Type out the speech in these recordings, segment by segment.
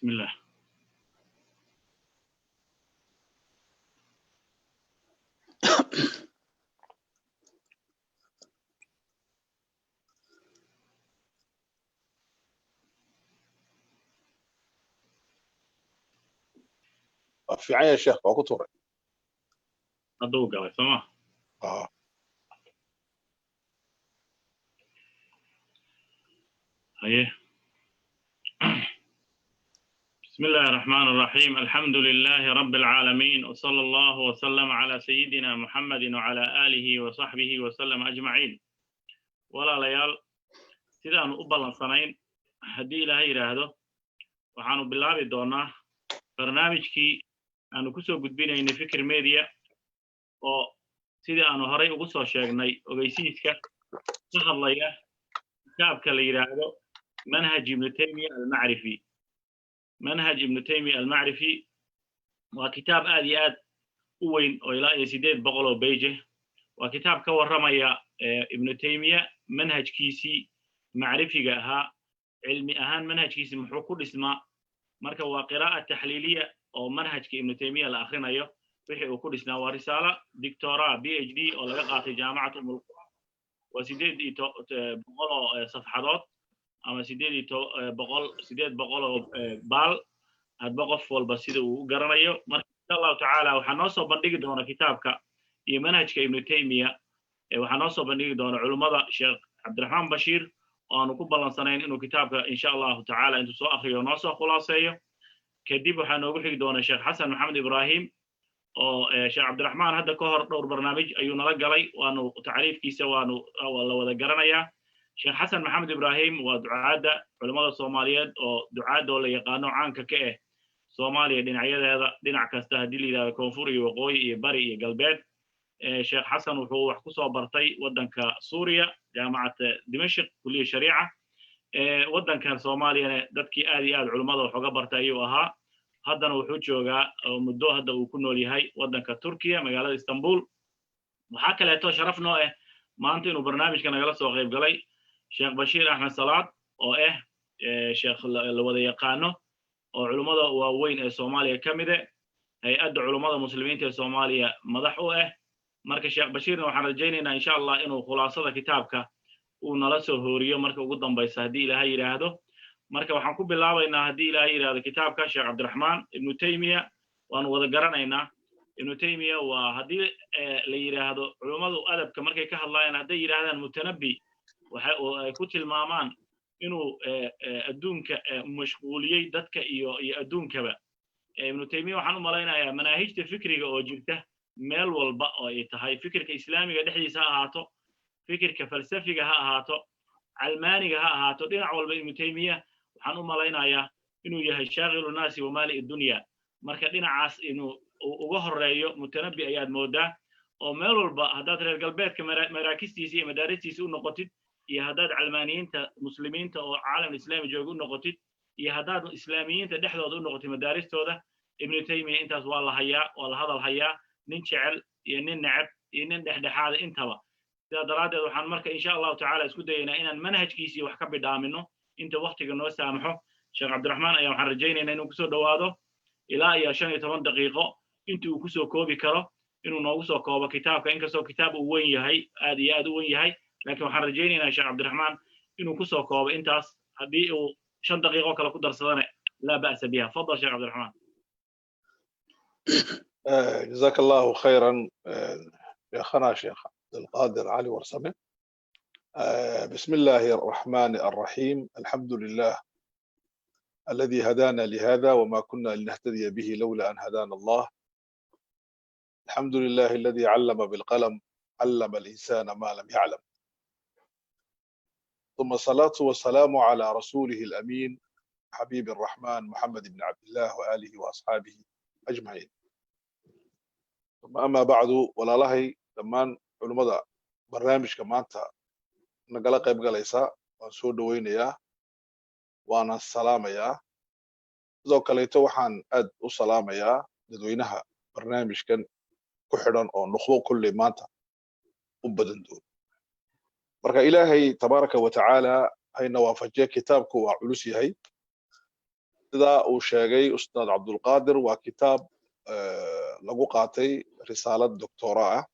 بسم الله. في عين الشيخ وقطورة أدوق على سماه. هيه. بسم الله الرحمن الرحيم. الحمد لله رب العالمين، وصلى الله وسلم على سيدنا محمد وعلى آله وصحبه وسلم أجمعين. ولا ليال سيدان أبلا صنين هدي إلهي رهده وحانو بالله دونا برنامجكي أنو كسو قدبين إن فكر ميديا oo sidii aanu horay ugu soo sheegnay ogeysiiska ka hadlaya kitaabka la yiraahdo manhaj ibn taymiyyah al-ma'rifi. manhaj ibn taymiyyah al-ma'rifi waa kitaab aad iyo aad u weyn oo ilaa 800 oo page waa kitaab ka warramaya ibn taymiyyah manhajkiisii ma'rifiga ahaa, cilmi ahaan manhajkiisii muxuu ku dhismaa. marka waa qiraa'at tahliliya oo manhajka ibn taymiyyah la akhrinayo wixii uu ku dhisnaa. waa risaalo doctoraa PhD oo laga qaatay jaamacad umul qura waa 800 safxadood ama 800 oo baal hadba qof walba sida uu u garanayo. marka insha Allah taala waxaan noo soo bandhigi doonaa kitaabka iyo manhajka ibn taymiyyah waxaan noo soo bandhigi doonaa culimada Sheikh Cabdiraxmaan Bashiir oo aanu ku ballansanayn inuu kitaabka insha Allah taala intuu soo akhriyo noo soo khulaaseeyo. kadib waxaan noogu xigi doonaa Sheikh Xasan Maxamed Ibrahim oo Sheikh Cabdiraxmaan hadda ka hor dhowr barnaamij ayuu nala galay, waanu taariifkiisa waanu la wada garanayaa. Sheikh Xasan Maxamed Ibrahim waa ducaada culimada Soomaaliyeed oo ducaada oo la yaqaano caanka ka ah Soomaaliya dhinacyadeeda, dhinac kasta hadii la yiraahdo koonfur iyo waqooyi iyo bari iyo galbeed. Sheikh Xasan wuxuu wax ku soo bartay wadanka Suuriya, jaamacadda Dimashq, kulliyada shariica. wadankan Soomaaliyana dadkii aad iyo aad culimada wax uga bartay ayuu ahaa. haddana wuxuu joogaa muddo hadda uu ku nool yahay wadanka Turkiya, magaalada Istanbul. waxaa kaleeto sharaf noo ah maanta inuu barnaamijka nagala soo qayb galay Sheikh Bashiir Ahmed Salaad oo sheikh la wada yaqaano oo culimada waaweyn ee Soomaaliya ka mid ah, hay'adda culimada muslimiinta ee Soomaaliya madax u ah. marka Sheikh Bashiirna waxaan rajaynaynaa insha Allah inuu khulaasada kitaabka uu nala soo hooriyo marka ugu dambaysa hadii Ilaahay yiraahdo. marka waxaan ku bilaabaynaa hadii Ilaahay yiraahdo kitaabka Sheikh Cabdiraxmaan ibn Taymiyyah. waan wada garanaynaa ibn Taymiyyah waa hadii la yiraahdo culimadu adabka markay ka hadlayaan haday yiraahdaan mutanabbi waxa ay ku tilmaamaan inuu adduunka mashquuliyay dadka iyo adduunkaba. ibn Taymiyyah waxaan u maleynayaa manaahijta fikriga oo jirta meel walba oo ay tahay fikirka islaamiga dhexdiisa ha ahaato, fikirka falsafiga ha ahaato, calmaaniga ha ahaato, dhinac walba ibn Taymiyyah waxaan u maleynayaa inuu yahay shaaqilu naasi wa maali ad-dunya. marka dhinacaas inuu uga horeeyo mutanabbi ayaad moodaa oo meel walba haddaad reer galbeedka maraakistiisa iyo madaaristiisa u noqotid iyo haddaad calmaaniyiinta muslimiinta oo caalam islaami jooga u noqotid iyo haddaad islaamiyiinta dhexdooda u noqotid madaaristooda, ibn Taymiyyah intaas waa la hayaa, waa la hadal hayaa, nin jecel iyo nin neceb iyo nin dhexdhexaada intaba. sidaa daraadeed waxaan marka insha Allah taala isku dayaynaa inaan manhajkiisii wax ka bidhaamino inta waqtiga noo saamaxo. Sheikh Cabdiraxmaan ayaa waxaan rajaynaynaa inuu kusoo dhawaado ilaa iyo 15 daqiiqo intii uu kusoo koobi karo inuu noogu soo koobo kitaabka. inkastoo kitaab uu weyn yahay, aad iyo aad u weyn yahay, laakiin waxaan rajaynaynaa Sheikh Cabdiraxmaan inuu kusoo koobo intaas. haddii uu 5 daqiiqo kale ku darsadana laa ba'sa biha. fadal Sheikh Cabdiraxmaan. جزاك الله خيرا شيخنا شيخ عبد القادر علي ورسمه. بسم الله الرحمن الرحيم. الحمد لله الذي هدانا لهذا وما كنا لنهتدي به لولا أن هدانا الله. الحمد لله الذي علم بالقلم، علم الإنسان ما لم يعلم. ثم الصلاة والسلام على رسوله الأمين حبيب الرحمن محمد بن عبد الله وآله وأصحابه أجمعين. ثم أما بعد ولا لهي دمان علماء برنامج كمان نقل قيب قليسا وانسو دوينيا وانا السلاميا ذو كليتو وحان أد السلاميا دوينها برنامج كان كحران أو نخبو كل مانتا وبدن دون. مركا إلهي تبارك وتعالى هاي نوافجي كتابك وعلوسي هاي sida uu sheegay ustaad cabdulqaadir waa kitaab lagu qaatay risaalad doctora ah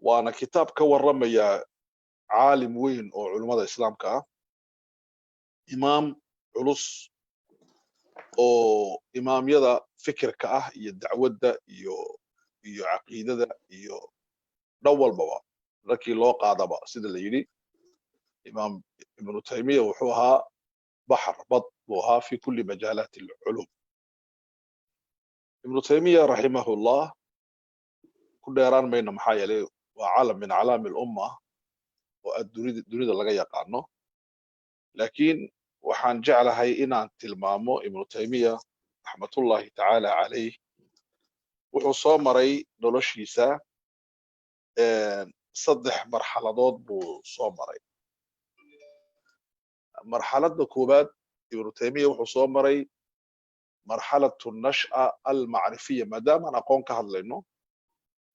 waana kitaab ka warramaya caalim weyn oo culimmada islaamka ah imaam culus oo imaamyada fikirka ah iyo dacwadda iyo caqiidada iyo dhan walbaba markii loo qaadaba sida la yidhi imaam ibnu taymiya wuxuu ahaa baxar bad buu ahaa fi kulli majaalaati alculum ibnu taymiya raximahullah ku dheeraan mayna maxaa yeelay waa calam min calaami alumma oo dunida laga yaqaano laakiin waxaan jeclahay inaan tilmaamo ibnu taymiya raxmatullahi tacaala calayh wuxuu soo maray noloshiisa saddex marxaladood buu soo maray marxaladda koowaad ibnu taymiya wuxuu soo maray marxalatu nash'a almacrifiya maadaamaan aqoon ka hadlayno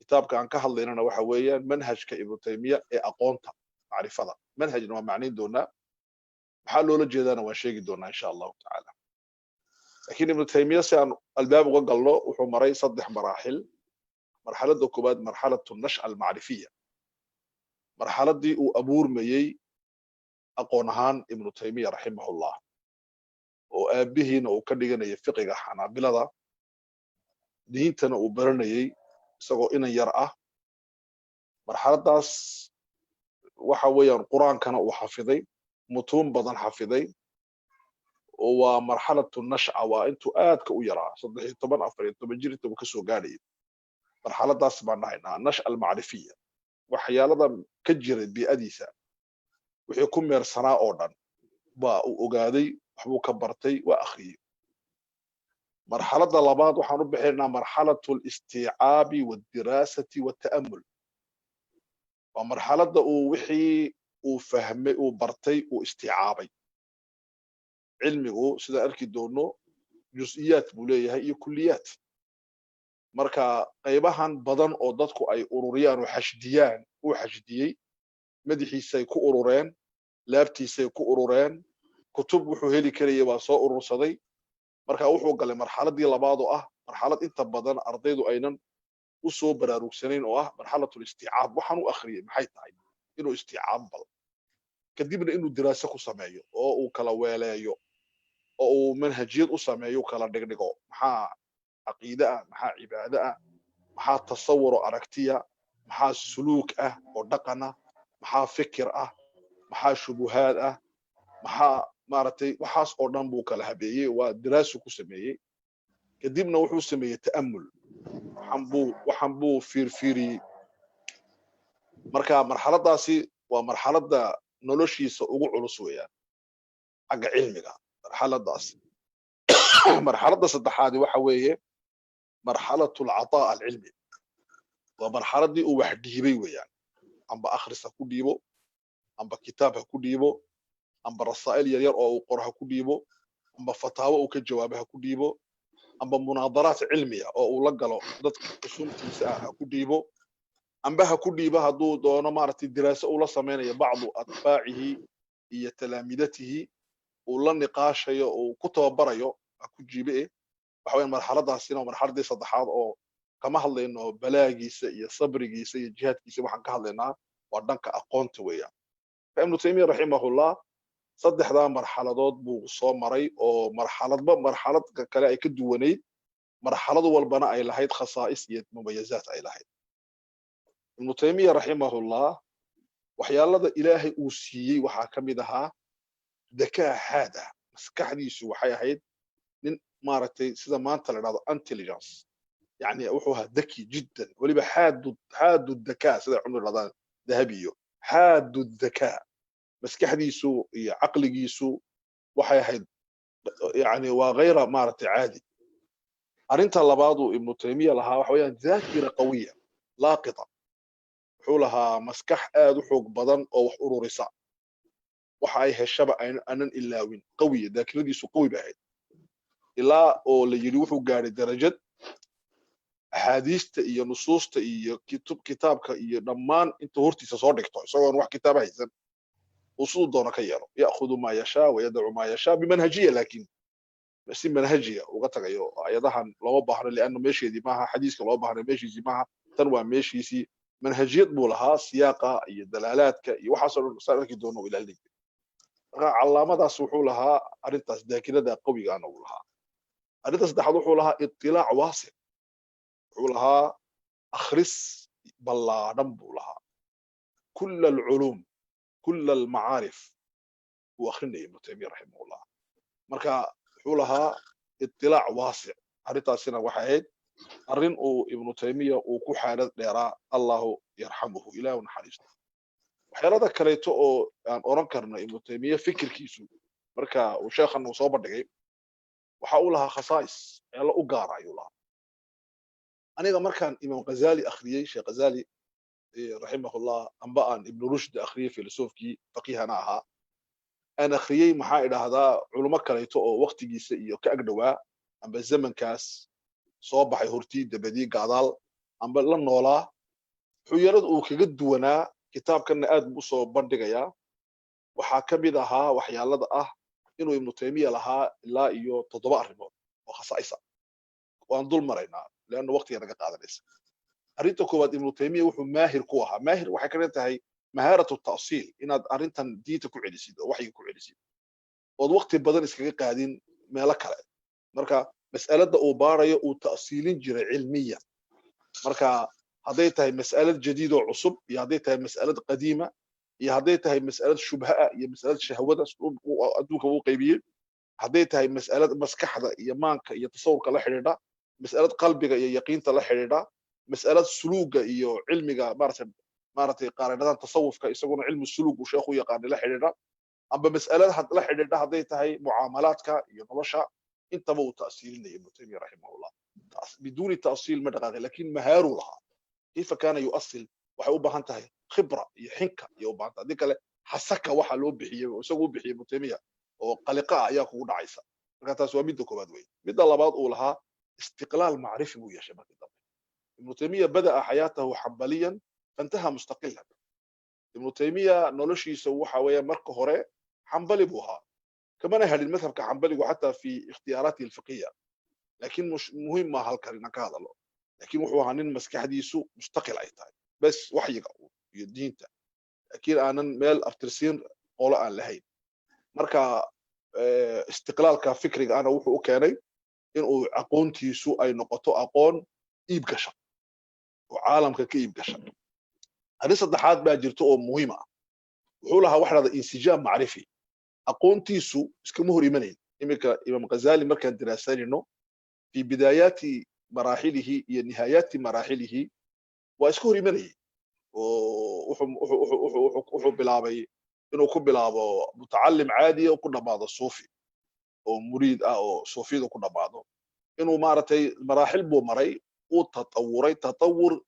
kitaabka aan ka hadlaynana waxa weeyaan manhajka ibnu taymiya ee aqoonta macrifada manhajna waa macnayn doonaa maxaa loola jeedaana waan sheegi doonaa insha allahu tacaala laakiin ibnu taymiya si aan albaab uga galno wuxuu maray saddex maraaxil marxaladda koowaad marxalatu nash'a almacrifiya marxaladdii uu abuurmayey aqoon ahaan ibnu taymiya raximahullah oo aabihiina uu ka dhiganayay fiqiga xanaabilada diintana uu baranayey isagoo inan yar ah marxaladdaas waxa weeyaan qur-aankana uu xafiday mutuun badan xafiday oo waa marxalatu nash'a waa intuu aadka u yaraa 13 14 jir intuu ka soo gaadhayay marxaladdaas baan dhahaynaa nash'a almacrifiya waxyaalada ka jiray bii'adiisa wixii ku meersanaa oo dhan baa uu ogaaday waxbuu ka bartay waa akhriyey marxaladda labaad waxaan u bixinaynaa marxalatu alistiicaabi waaldiraasati walta'amul waa marxaladda uu wixii uu fahmay uu bartay uu istiicaabay cilmigu sidaan arki doono jus-iyaat buu leeyahay iyo kulliyaat marka qaybahan badan oo dadku ay ururiyaan oo xashdiyaan uu xashdiyey madaxiisay ku urureen laabtiisay ku urureen kutub wuxuu heli karayay waa soo urursaday marka wuxuu galay marxaladdii labaad oo ah marxalad inta badan ardaydu aynan u soo baraarugsanayn oo ah marxalatul istiicaab waxaan u akhriyey maxay tahay inuu istiicaab bal kadibna inuu diraaso ku sameeyo oo uu kala weeleeyo oo uu manhajiyad u sameeyo kala dhigdhigo maxaa caqiide ah maxaa cibaade ah maxaa tasawuro aragtiya maxaa suluuk ah oo dhaqan ah maxaa fikir ah maxaa shubuhaad ah maxaa maaragtay waxaas oo dhan buu kala habeeyey waa diraasu ku sameeyey kadibna wuxuu sameeyey ta'amul waxan buu fiirfiiriyey marka marxaladdaasi waa marxaladda noloshiisa ugu culus weeyaan xagga cilmiga marxaladdaasi marxaladda saddexaadi waxa weeye marxalatu alcataa alcilmi waa marxaladdii uu wax dhiibay weeyaan amba akhris ha ku dhiibo amba kitaab ha ku dhiibo amba rasaa'il yaryar oo uu qoro ha ku dhiibo amba fataawo uu ka jawaabo ha ku dhiibo amba munaadaraat cilmiya oo uu la galo dadka xusuntiisa ah ha ku dhiibo amba ha ku dhiibo hadduu doono maaragtay diraaso uu la samaynayo bacdu atbaacihi iyo talaamidatihi uu la niqaashayo uu ku tababarayo ha ku jiibe waxa weeyaan marxaladdaasina waa marxaladdii saddexaad oo kama hadlayno balaagiisa iyo sabrigiisa iyo jihaadkiisa waxaan ka hadlaynaa waa dhanka aqoonta weeyaan fa ibnu taymiya raximahullah saddexdaa marxaladood buu soo maray oo marxaladba marxaladka kale ay ka duwanayd marxalad walbana ay lahayd khasaa'is iyo mumayazaat ay lahayd ibnu taymiya raximahullah waxyaalada ilaahay uu siiyey waxaa ka mid ahaa dakaa xaada maskaxdiisu waxay ahayd nin maaragtay sida maanta la dhahdo intelligence yani wuxuu ahaa daki jiddan weliba xaadu dakaa sida cumri dhadaan dahabiyo xaadu dakaa maskaxdiisu iyo caqligiisu waxay ahayd yani waa hayra maaragtay caadi arrinta labaaduu ibnu taymiya lahaa waxa weeyaan daakira qawiya laaqita wuxuu lahaa maskax aad u xoog badan oo wax ururisa waxa ay heshaba aanan ilaawin qawiya daakiradiisu qawi bay ahayd ilaa oo la yidhi wuxuu gaadhay darajad axaadiista iyo nusuusta iyo kitaabka iyo dhammaan intuu hortiisa soo dhigto isagoon wax kitaaba haysan uu siduu doono ka yeelo ya'khudu maa yashaa wayadacu maa yashaa bimanhajiya laakiin si manhajiya uga tagayo ayadahan loo baahno li'anna meesheedii maaha xadiiska loo baahno meeshiisii maaha tan waa meeshiisii manhajiyad buu lahaa siyaaqa iyo dalaalaadka iyo waxaasoo dhan saan arki doono ilaalinay marka calaamadaas wuxuu lahaa arrintaas daakirada qawigaana uu lahaa arrinta saddexaad wuxuu lahaa itilaac waasic wuxuu lahaa akhris ballaadhan buu lahaa كل العلوم كل المعارف واخرنا ابن تيميه رحمه الله marka wuxuu lahaa itilaac waasic arrintaasina waxay ahayd arrin uu ibnu taymiya uu ku xaalad dheeraa allahu yarxamuhu ilaahu naxariisto waxyaalada kaleeto oo aan oran karno ibnu taymiya fikirkiisu marka uu sheekhan uu soo bandhigay waxa uu lahaa khasaa'is la u gaar ayuu lahaa aniga markaan imam ghazali akhriyay sheekh ghazali rahimahullah amba aan ibn rushd akhriyay filosofkii faqihana ahaa aan akhriyay maxaa idhaahdaa culimo kaleeto oo waqtigiisa iyo ka agdhowaa amba zamankaas soo baxay hortii dabadii gaadaal amba la noolaa xuyarada uu kaga duwanaa kitaabkanna aad buu soo bandhigayaa waxaa ka mid ahaa waxyaalada ah inuu ibnu taymiya lahaa ilaa iyo 7 arrimood oo khasaa'isa waan dul maraynaa leanna waqtiga naga qaadanaysa arrinta koowaad ibnu taymiya wuxuu maahir ku ahaa maahir waxay ka tahay maharatu ta'siil inaad arrintan diinta ku celisid oo waxyiga ku celisid ood waqti badan iskaga qaadin meelo kale marka mas'alada uu baarayo uu ta'siilin jiray cilmiyan marka hadday tahay mas'alad jadiid oo cusub iyo hadday tahay mas'alad qadiima iyo hadday tahay mas'alad shubha iyo mas'alad shahwada adduunka uu qaybiyay hadday tahay mas'alad maskaxda iyo maanka iyo tasawurka la xiriidha mas'alad qalbiga iyo yaqiinta la xiriidha مسألة سلوك iyo cilmiga maartay qaaradahan tasawufka isaguna cilmi suluug uu sheekhu yaqaan la xiriira amba mas'alada had la xiriirta haday tahay muamalaadka iyo nolosha intaba uu taasiilinay ibn taymiyyah rahimahullah بدون تأصيل ما دقائق لكن مهاره لها كيف كان يؤصل waxay u baahan tahay khibra iyo xinka iyo u baahan tahay dikale xasaka waxa loo bixiyay oo isagu bixiyay ibn taymiyyah oo qaliqa ayaa kugu dhacaysa marka taas waa mid koobaad weey mid labaad uu lahaa istiqlaal ma'rifi buu yeeshay markii dambe ابن تيمية بدأ حياته حنبليا فانتهى مستقلا ابن تيمية نولشي سوى حوالي مركه هراء حنبلي بوها كمان أهل المذهب كحنبلي وحتى في اختياراته الفقهية لكن مش مهم ما هالكرينك هذا له لكن وحو هنن مسك حديثه مستقل أيتاي بس وحي الدين تا أكيد أنا مال أفترسين قولا أن لهين مركا استقلال كفكري أنا وحو كاني إنه أقونتي سوء أي نقطة أقون إيبكشا وعالمك كإيبكشا هذه صدحات بقى جرتو مهمة وحولها واحدة انسجام معرفي أقونتي سوء اسكمه ريمانين إمام غزالي مركز دراساني إنه في بدايات مراحله هي نهايات مراحله واسكو ريمانين وحو بلابي إنه كو بلابو متعلم عادي وكنا بعض الصوفي أو مريد أو صوفي وكنا بعضه إنه مارتي مراحل بو مري وتطوري تطور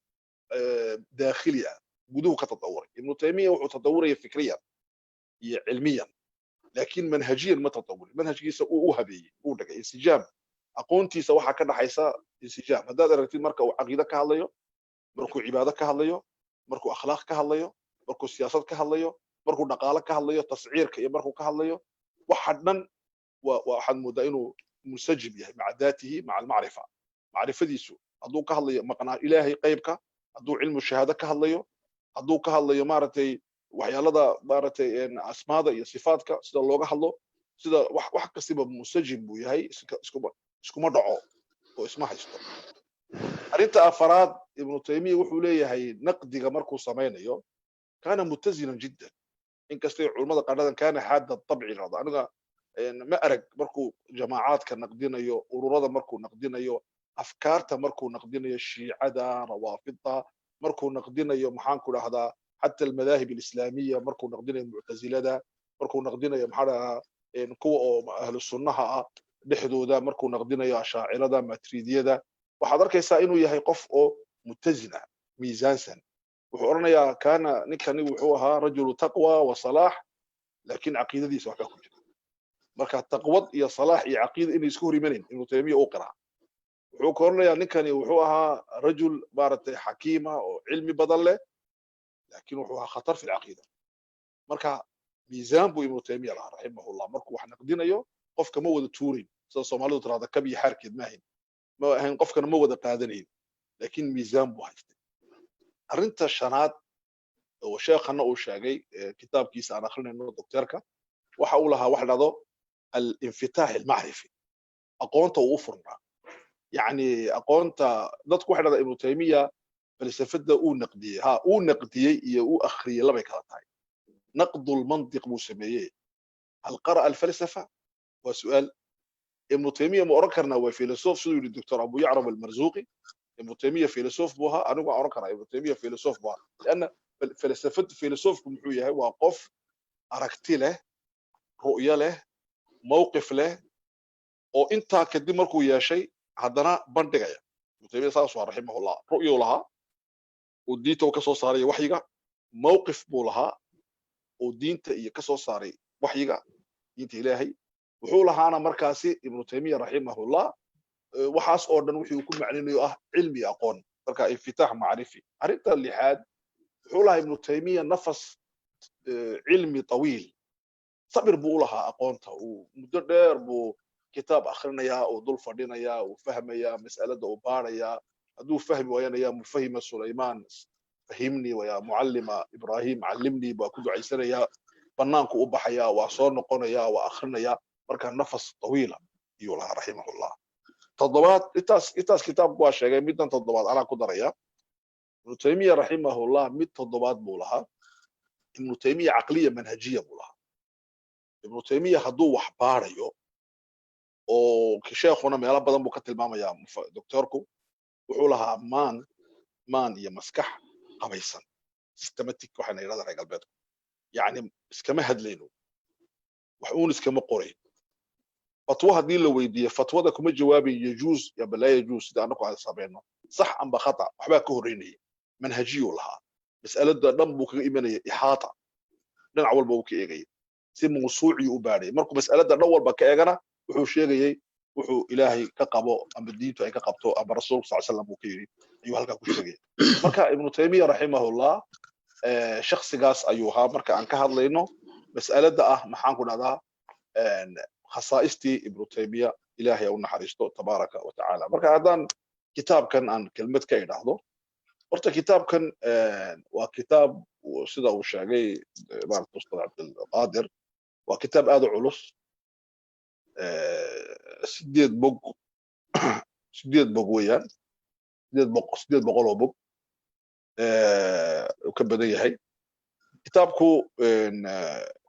داخلي بدون كتطور ابن تيمية وتطوري فكريا علميا لكن منهجيا ما تطور منهجي وهبي ودك انسجام اقونتي سواء كان حيسا انسجام هذا درجتي marka uu aqeeda ka hadlayo markuu cibaado ka hadlayo markuu akhlaaq ka hadlayo markuu siyaasad ka hadlayo markuu dhaqaale ka hadlayo tasciirka iyo markuu ka hadlayo waxa dhan waxaan moodaa inuu musajib yahay macdaatihi maca al-ma'rifa ma'rifadiisu hadduu ka hadlayo maqnaa ilaahay qaybka hadduu cilmu shahaada ka hadlayo hadduu ka hadlayo maaragtay waxyaalada maaragtay asmaada iyo sifaadka sida looga hadlo sida wax kastaba musajib buu yahay iskuma dhaco oo isma haysto arinta afaraad ibn taymiyyah wuxuu leeyahay naqdiga markuu sameeyo kana mutazilan jiddan inkastay culimada qaarada kana haada tabci rada aniga ma arag markuu jamaacaadka naqdinayo ururada markuu naqdinayo afkaarta markuu naqdinayo shiicada rawaafidda markuu naqdinayo maxaan ku dhahdaa حتى المذاهب الإسلامية مركو نقدنا المعتزلة مركو نقدنا محرها كوا أهل السنة دحدو ذا مركو نقدنا يا شاعر ذا ماتريدية ذا وحضرك يسائنوا يهي قف متزنة ميزان سن وحورنا يا كان نكني وحوها رجل تقوى وصلاح لكن عقيدة دي سواء كل مركا التقوى يا صلاح يا عقيدة إني سكوري منين إنه تيمية أقرأ وحورنا يا نكني وحوها رجل بارت حكيمة وعلمي بدله لكن هو خطر في العقيدة مركا ميزان بو ابن تيمية رحمه الله مركو وحنا قدينايو قف كما ود تورين sida Soomaalidu tiraahdo kabi xarkeed maahin ma ahayn qofkana ma wada qaadanayn laakiin miisaan buu haystay arrinta shanaad oo sheekhana uu sheegay kitaabkiisa aan akhrinayno doctorka waxa uu lahaa wax dhado al-infitaax al-ma'rifi aqoonta uu furnaa yani aqoonta dadku waxa dhada ibnu taymiya falsafada uu naqdiyay iyo uu akhriyay laba kala tahay naqdu al-mantiq buu sameeyay hal qara al-falsafa wa su'aal ibnu taymiya ma oran karna waa filosof sidoo yiri doctor abu ya'rab al-marzuqi ibnu taymiya filosof buha anigu oran karna ibnu taymiya filosof buha لأن فلسفة فيلسوفكم محوية وقف أركتي له رؤية له موقف له وإنت كدي مركو يا شيء هذانا بندقية متابع صاص رحمه الله رؤية لها وديته كسو صاري وحيقة موقف بولها ودينته كسو صاري وحيقة دينته إلهي وحولها أنا مركاسي ابن تيمية رحمه الله وحاس أوردن وحي يكون معنينه علمي أقون مركا انفتاح معرفي عرفت اللي حاد حولها ابن تيمية نفس علمي طويل صبر بولها أقونته ومدير بو كتاب آخرنا يا ودول فردنا يا وفهم يا مسألة وبار يا أدو فهم ويانا يا مفهم سليمان فهمني ويا معلم إبراهيم علمني بأكد عيسنا يا بنانك أبح يا وعصار نقونا يا وآخرنا يا مركا نفس طويلة يقولها رحمه الله تضبات إتاس كتاب واشا جاي ميدان تضبات أنا قدر يا ابن تيمية رحمه الله ميد تضبات بولها ابن تيمية عقلية منهجية بولها ابن تيمية هدو وحباريو oo sheekhuna meelo badan buu ka tilmaamayaa doctorku wuxuu lahaa maan iyo maskax qabaysan systematic waxana yiraahdaa reer galbeedku yani iskama hadlayno wax uun iskama qorayn fatwa hadii la weydiiyo fatwada kuma jawaabin yajuuz ya balaa yajuuz sida anagu aan sameeyno sax amba khata waxba ka horeynay manhajiyo lahaa mas'alada dhan buu kaga imanaya ihaata dhinac walba uu ka eegay si mawsuuci u baaray markuu mas'alada dhan walba ka eegana wuxuu sheegayay wuxuu ilaahay ka qabo ama diintu ay ka qabto ama rasuulku sallallahu alayhi wasallam uu ka yiri ayuu halka ku sheegay marka ibn taymiya rahimahullah shakhsigaas ayuu ahaa marka aan ka hadlayno mas'alada ah maxaan ku dhahdaa khasaaistii ibn taymiya ilaahay uu naxariisto tabaaraka wa taala marka hadan kitaabkan aan kelmad ka idhaahdo horta kitaabkan waa kitaab sida uu sheegay maarta ustad Abdul Qaadir waa kitaab aad u culus sideed bog weeyaan sideed boqol oo bog ka badan yahay kitaabku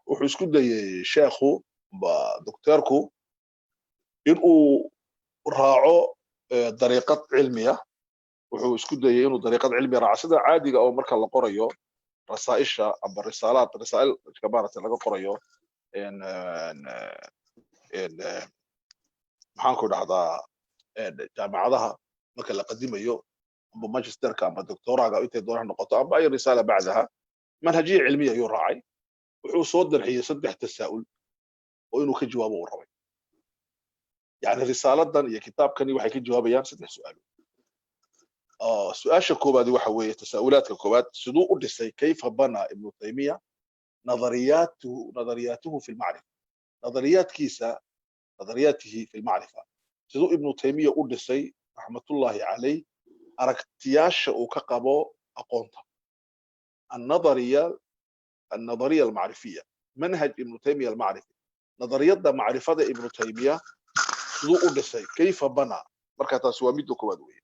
wuxuu isku dayay sheekhu doctorku inuu raaco dariiqad cilmiya wuxuu isku dayay inuu dariiqad cilmiya raaco sida caadiga oo marka la qorayo rasaa'isha ama risaa'il kabaarata laga qorayo maxaan ku dhahdaa jaamacadaha marka la qadimayo amba magisterka amba doctoraga intay doonaan noqoto amba ay risaala bacdaha manhajiye cilmiya ayuu raacay wuxuu soo darxiyay saddex tasaa'ul oo inuu ka jawaabo uu rabay yani risaaladan iyo kitaabkani waxay ka jawaabayaan saddex su'aalo su'aasha koobaad waxa weeye tasaa'ulaadka koobaad siduu u dhisay kayfa bana ibn taymiya نظرياته في المعرفة نظرياته في المعرفة سيدو ابن تيمية أدسي رحمة الله عليه أركتياش وكقبو أقونتا النظرية المعرفية منهج ابن تيمية المعرفي نظرية معرفة ابن تيمية سيدو أدسي كيف بنى مركة سواميدو كوادوية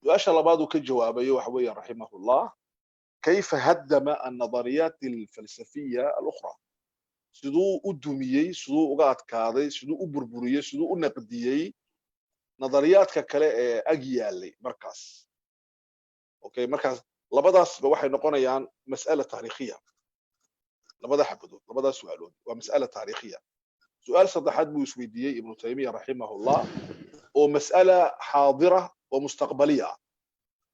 وأشهر بعضه كجوابي وحوية رحمه الله كيف هدم النظريات الفلسفية الأخرى سدو أدميي سدو أقعد كاذي سدو أبربريي سدو أنقديي نظريات ككلا أجيالي مركز أوكي مركز لبداس بواحد نقول يعني مسألة تاريخية لبدا حبدو لبدا سؤالون ومسألة تاريخية سؤال صدحت بوسويديي ابن تيمية رحمه الله ومسألة حاضرة ومستقبلية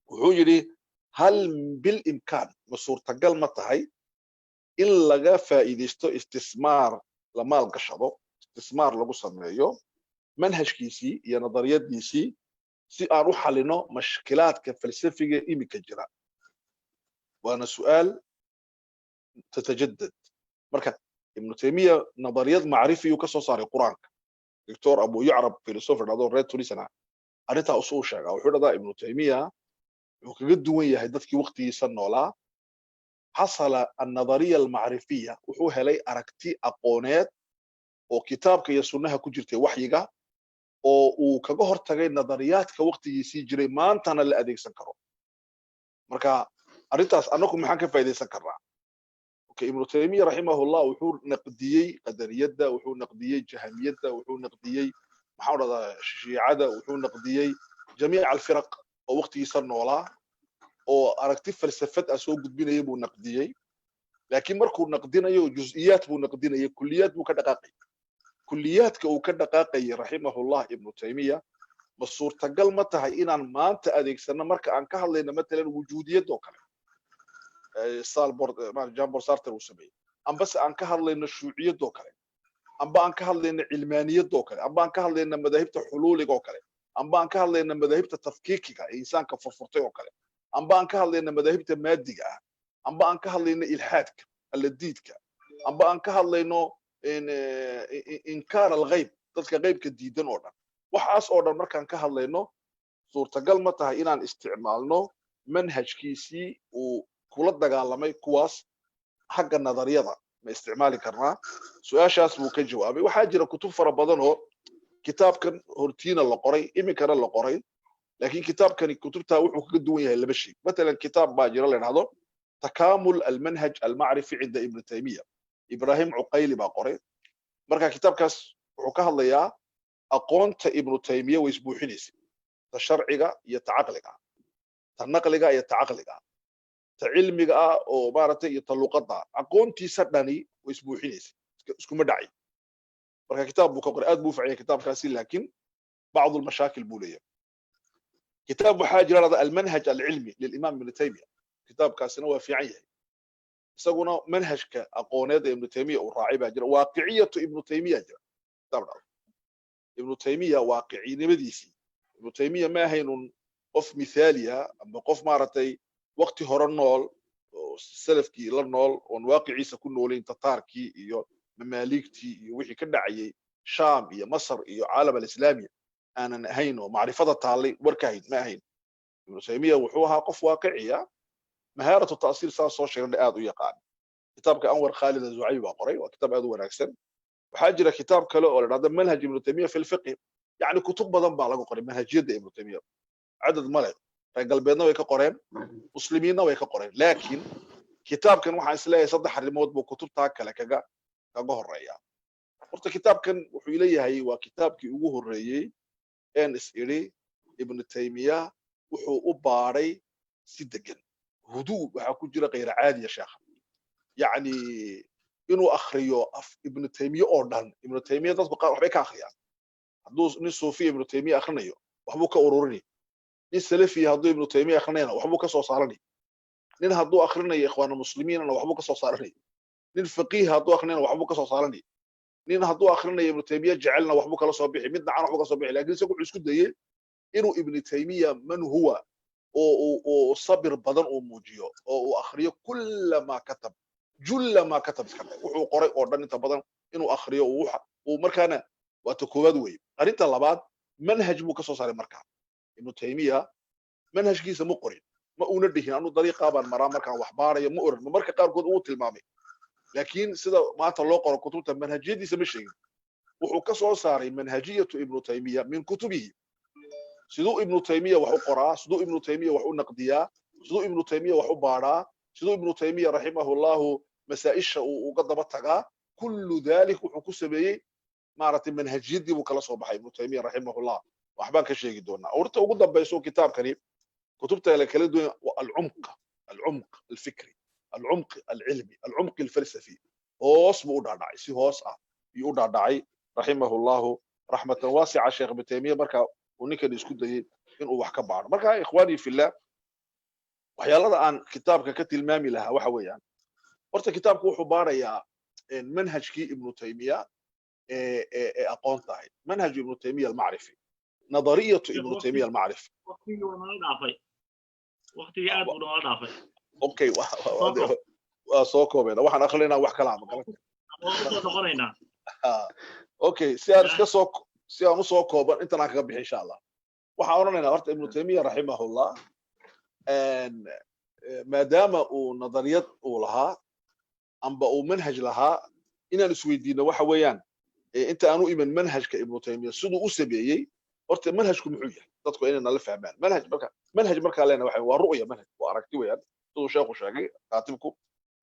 وحجري هل بالإمكان مصور تقل متهي إلا جا فائدة استثمار لما القشطه استثمار لو سميو منهج كيسي يا نظريات ديسي سي أروح لنا مشكلات كفلسفية إيمي كجرا وأنا سؤال تتجدد مركز ابن تيمية نظريات معرفي وكسو صار القرآن دكتور ابو يعرب فيلسوف هذا ريد تونسنا arrinta usoo sheega wuxuu dhadaa ibnu taymiya wuxuu kaga duwan yahay dadkii waqtigiisa noolaa xasala an-nadariya al-ma'rifiyya wuxuu helay aragti aqooneed oo kitaabka iyo sunnaha ku jirtay waxyiga oo uu kaga hortagay nadariyaadka waqtigiisii jiray maantana la adeegsan karo marka arrintaas anagu maxaan ka faa'iideysan karnaa ibnu taymiya rahimahullah wuxuu naqdiyay qadariyada wuxuu naqdiyay jahamiyada wuxuu naqdiyay maxaa dhadaa shiicada wuxuu naqdiyay jamiic al-firaq oo waqtigiisa noolaa oo aragti falsafad ah soo gudbinayay buu naqdiyay laakiin markuu naqdinayo juz'iyat buu naqdinayay kulliyat buu ka dhaqaaqay kulliyaadka uu ka dhaqaaqay rahimahullah ibnu taymiya ma suurtagal ma tahay inaan maanta adeegsano marka aan ka hadlayno matalan wujuudiyad oo kale Jean-Paul Sartre uu sameeyay amba se aan ka hadlayno shuuciyad oo kale amba aan ka hadlayno cilmaaniyad oo kale amba aan ka hadlayno madaahibta xuluuliga oo kale amba aan ka hadlayno madaahibta tafkiikiga ee insaanka furfurtay oo kale amba aan ka hadlayno madaahibta maadiga ah amba aan ka hadlayno ilhaadka alladiidka amba aan ka hadlayno inkaar al-ghayb dadka qaybka diidan oo dhan waxaas oo dhan markaan ka hadlayno suurtagal ma tahay inaan isticmaalno manhajkiisii uu kula dagaalamay kuwaas xagga nadariyada ma isticmaali karnaa su'aashaas buu ka jawaabay waxaa jira kutub fara badan oo kitaabkan hortiina la qoray iminkana la qoray laakiin kitaabkani kutubtaa wuxuu kaga duwan yahay laba shay matalan kitaab baa jira la yidhahdo takaamul almanhaj almacrifi cinda ibnu taymiya ibrahim cuqayli baa qoray marka kitaabkaas wuxuu ka hadlayaa aqoonta ibnu taymiya way isbuuxinaysay ta sharciga iyo ta caqliga ta naqliga iyo ta caqliga ta cilmiga ah oo maaragtay iyo ta luqadda aqoontiisa dhani way isbuuxinaysay iskuma dhacay marka kitaab buu ka qoray aad buu u ficiyay kitaabkaasi laakiin bacdu almashaakil buu leeyahay kitaab waxaa jira hada almanhaj alcilmi lilimaam ibnu taymiya kitaabkaasina waa fiican yahay isaguna manhajka aqooneed ee ibnu taymiya uu raacay baa jira waaqiciyatu ibnu taymiya jira kitaab dhacdo ibnu taymiya waaqicinimadiisii ibnu taymiya ma ahaynun qof mithaaliya ama qof maaragtay waqti hore nool oo salafkii la nool oon waaqiciisa ku noolayn tataarkii iyo mamaaligtii iyo wixii ka dhacayay shaam iyo masar iyo caalam alislaamiya aanan ahayn oo macrifada taallay warkahayd ma ahayn ibnu taymiya wuxuu ahaa qof waaqiciya mahaaratu ta'siir saas soo sheegnay aad u yaqaan kitaabka anwar khalid az-zucaybi baa qoray waa kitaab aad u wanaagsan waxaa jira kitaab kale oo la dhahdo manhaj ibnu taymiya fi lfiqh yacni kutub badan baa laga qoray manhajiyadda ibnu taymiya cadad male reer galbeedna way ka qoreen muslimiinna way ka qoreen laakiin kitaabkan waxaan isleeyahay saddex arrimood buu kutubtaa kale kaga horeeya horta kitaabkan wuxuu leeyahay waa kitaabkii ugu horreeyey een is idhi ibnu taymiya wuxuu u baadhay si degan huduu waxaa ku jira kayra caadiya sheekha yacni inuu akhriyo ibnu taymiya oo dhan ibnu taymiya dadku qaar waxbay ka akhriyaan hadduu nin suufiya ibnu taymiya akhrinayo waxbuu ka ururinay nin salafiya hadduu ibnu taymiya akhrinayana waxbuu ka soo saaranay nin hadduu akhrinayo ikhwaana muslimiinana waxbuu ka soo saaranay nin faqiih hadduu akrinayana waxbuu ka soo saaranay nin hadduu akhrinayo ibnu taymiya jecelna waxbuu kala soo bixi mid nacan waxbuu ka soo bixi laakiin isagu wuxuu isku dayey inuu ibnu taymiya man huwa oo sabir badan uu muujiyo oo uu akhriyo kulla ma katab julla ma katab iska dhig wuxuu qoray oo dhan inta badan inuu akhriyo uu markaana waa ta koowaad weeye arrinta labaad manhaj buu ka soo saaray markaa ibnu taymiya manhajkiisa ma qorin ma uuna dhihin anu dariiqaa baan maraa markaan wax baarayo ma oran marka qaarkood uu tilmaamay laakiin sida maanta loo qoro kutubta manhajiyadiisa ma sheegin wuxuu ka soo saaray manhajiyatu ibnu taymiya min kutubihi siduu ibnu taymiya wax u qoraa siduu ibnu taymiya wax u naqdiyaa siduu ibnu taymiya wax u baadhaa siduu ibnu taymiya rahimahullahu masaa'isha uu uga daba tagaa kullu dalik wuxuu ku sameeyey maaragtay manhajiyadii buu kala soo baxay ibnu taymiya rahimahullah waxbaan ka sheegi doonaa horta ugu dambayso kitaabkani kutubta kala duwan العمق الفكري العمق العلمي العمق الفلسفي hoos buu u dhaadhacay si hoos ah ayuu u dhaadhacay rahimahullahu rahmatan waasica sheekh ibnu taymiya marka uu ninkan isku dayay inuu wax ka baaro marka ikhwaani fillah waxyaalada aan kitaabka ka tilmaami lahaa waxa weeyaan horta kitaabku wuxuu baarayaa manhajkii ibnu taymiya ee aqoon tahay manhaj ibnu taymiya almacrifi nadariyatu ibnu taymiya almacrifi waqtigii aad buu noo dhaafay okay waa soo koobayna waxaan akhrinaynaa wax kala ama noqonaynaa okay si aan iska soo si aan u soo kooban intaan kaga bixin insha Allah waxaan oranaynaa horta ibnu taymiya rahimahullah maadaama uu nadariyad uu lahaa amba uu manhaj lahaa inaan isweydiino waxa weeyaan inta aanu iman manhajka ibnu taymiya siduu u sameeyey horta manhajku muxuu yahay dadku inay nala fahmaan manhaj marka leena waxa waa ru'ya manhaj waa aragti weeyaan siduu sheekhu sheegay qaatibku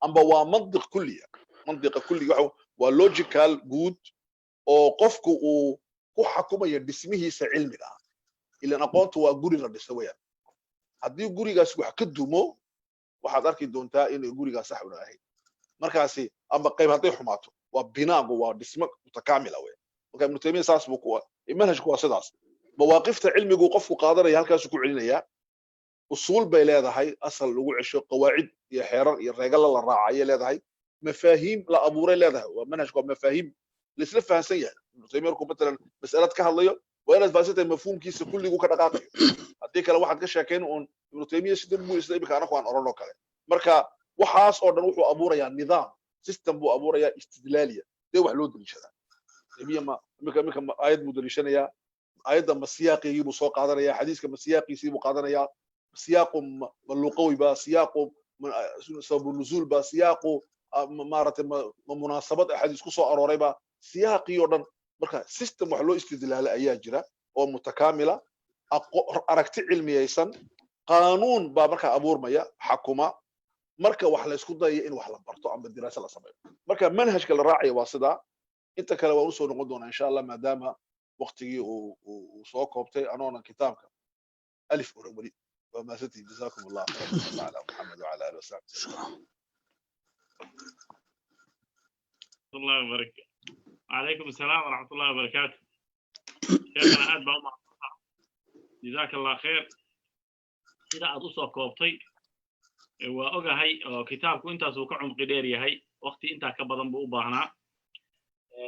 amba waa mantiq kulli waa logical good oo qofku uu ku xakumayo dhismihiisa cilmiga ah ilaan aqoontu waa guri la dhiso weeyaan haddii gurigaas wax ka dumo waxaad arki doontaa inay gurigaas sax u ahayn markaasi amba qayb hadday xumaato waa binaagu waa dhismo mutakaamila weeyaan marka ibnu taymiya saas buu ku manhajku waa sidaas mawaaqifta cilmigu qofku qaadanaya halkaas ku celinaya usuul bay leedahay asal lagu cesho qawaacid iyo xeerar iyo reegal la raacayo leedahay mafaahiim la abuuray leedahay waa manhajku waa mafaahiim lisla fahansan yahay ibnu taymiya markuu matalan mas'alad ka hadlayo waa inaad fahansantahay mafhuumkiisa kulligu ka dhaqaaqayo haddii kale waxaad ka sheekayn uun ibnu taymiya sidan buu isla imika anaku aan oranoo kale marka waxaas oo dhan wuxuu abuurayaa nidaam system buu abuurayaa istidlaaliya dee wax loo daliishadaa taymiya imika aayad buu daliishanayaa aayadda ma siyaaqigii buu soo qaadanayaa xadiiska ma siyaaqiisii buu qaadanayaa siyaaqu ma luqawi ba siyaaqu sababu nuzuul ba siyaaqu maaragtay ma munaasabad axaadiis ku soo arooray ba siyaaqii oo dhan marka system wax loo istidlaala ayaa jira oo mutakaamila aragti cilmiyaysan qaanuun baa markaa abuurmaya xakuma marka wax la isku dayayo in wax la barto amba diraasa la sameeyo marka manhajka la raacayo waa sidaa inta kale waan usoo noqon doonaa insha allah maadaama waqtigii uu soo koobtay anoonan kitaabka alif ora weli waa maasantii jazaakum allah khayran ala muxamed wala alihi wasaxbi الله وبركاته وعليكم السلام ورحمة الله وبركاته شيخنا aad baa u mahadsantahay جزاك الله خير sida aad u soo koobtay waa ogahay oo kitaabku intaas uu ka cumqi dheer yahay waqti inta ka badan buu u baahnaa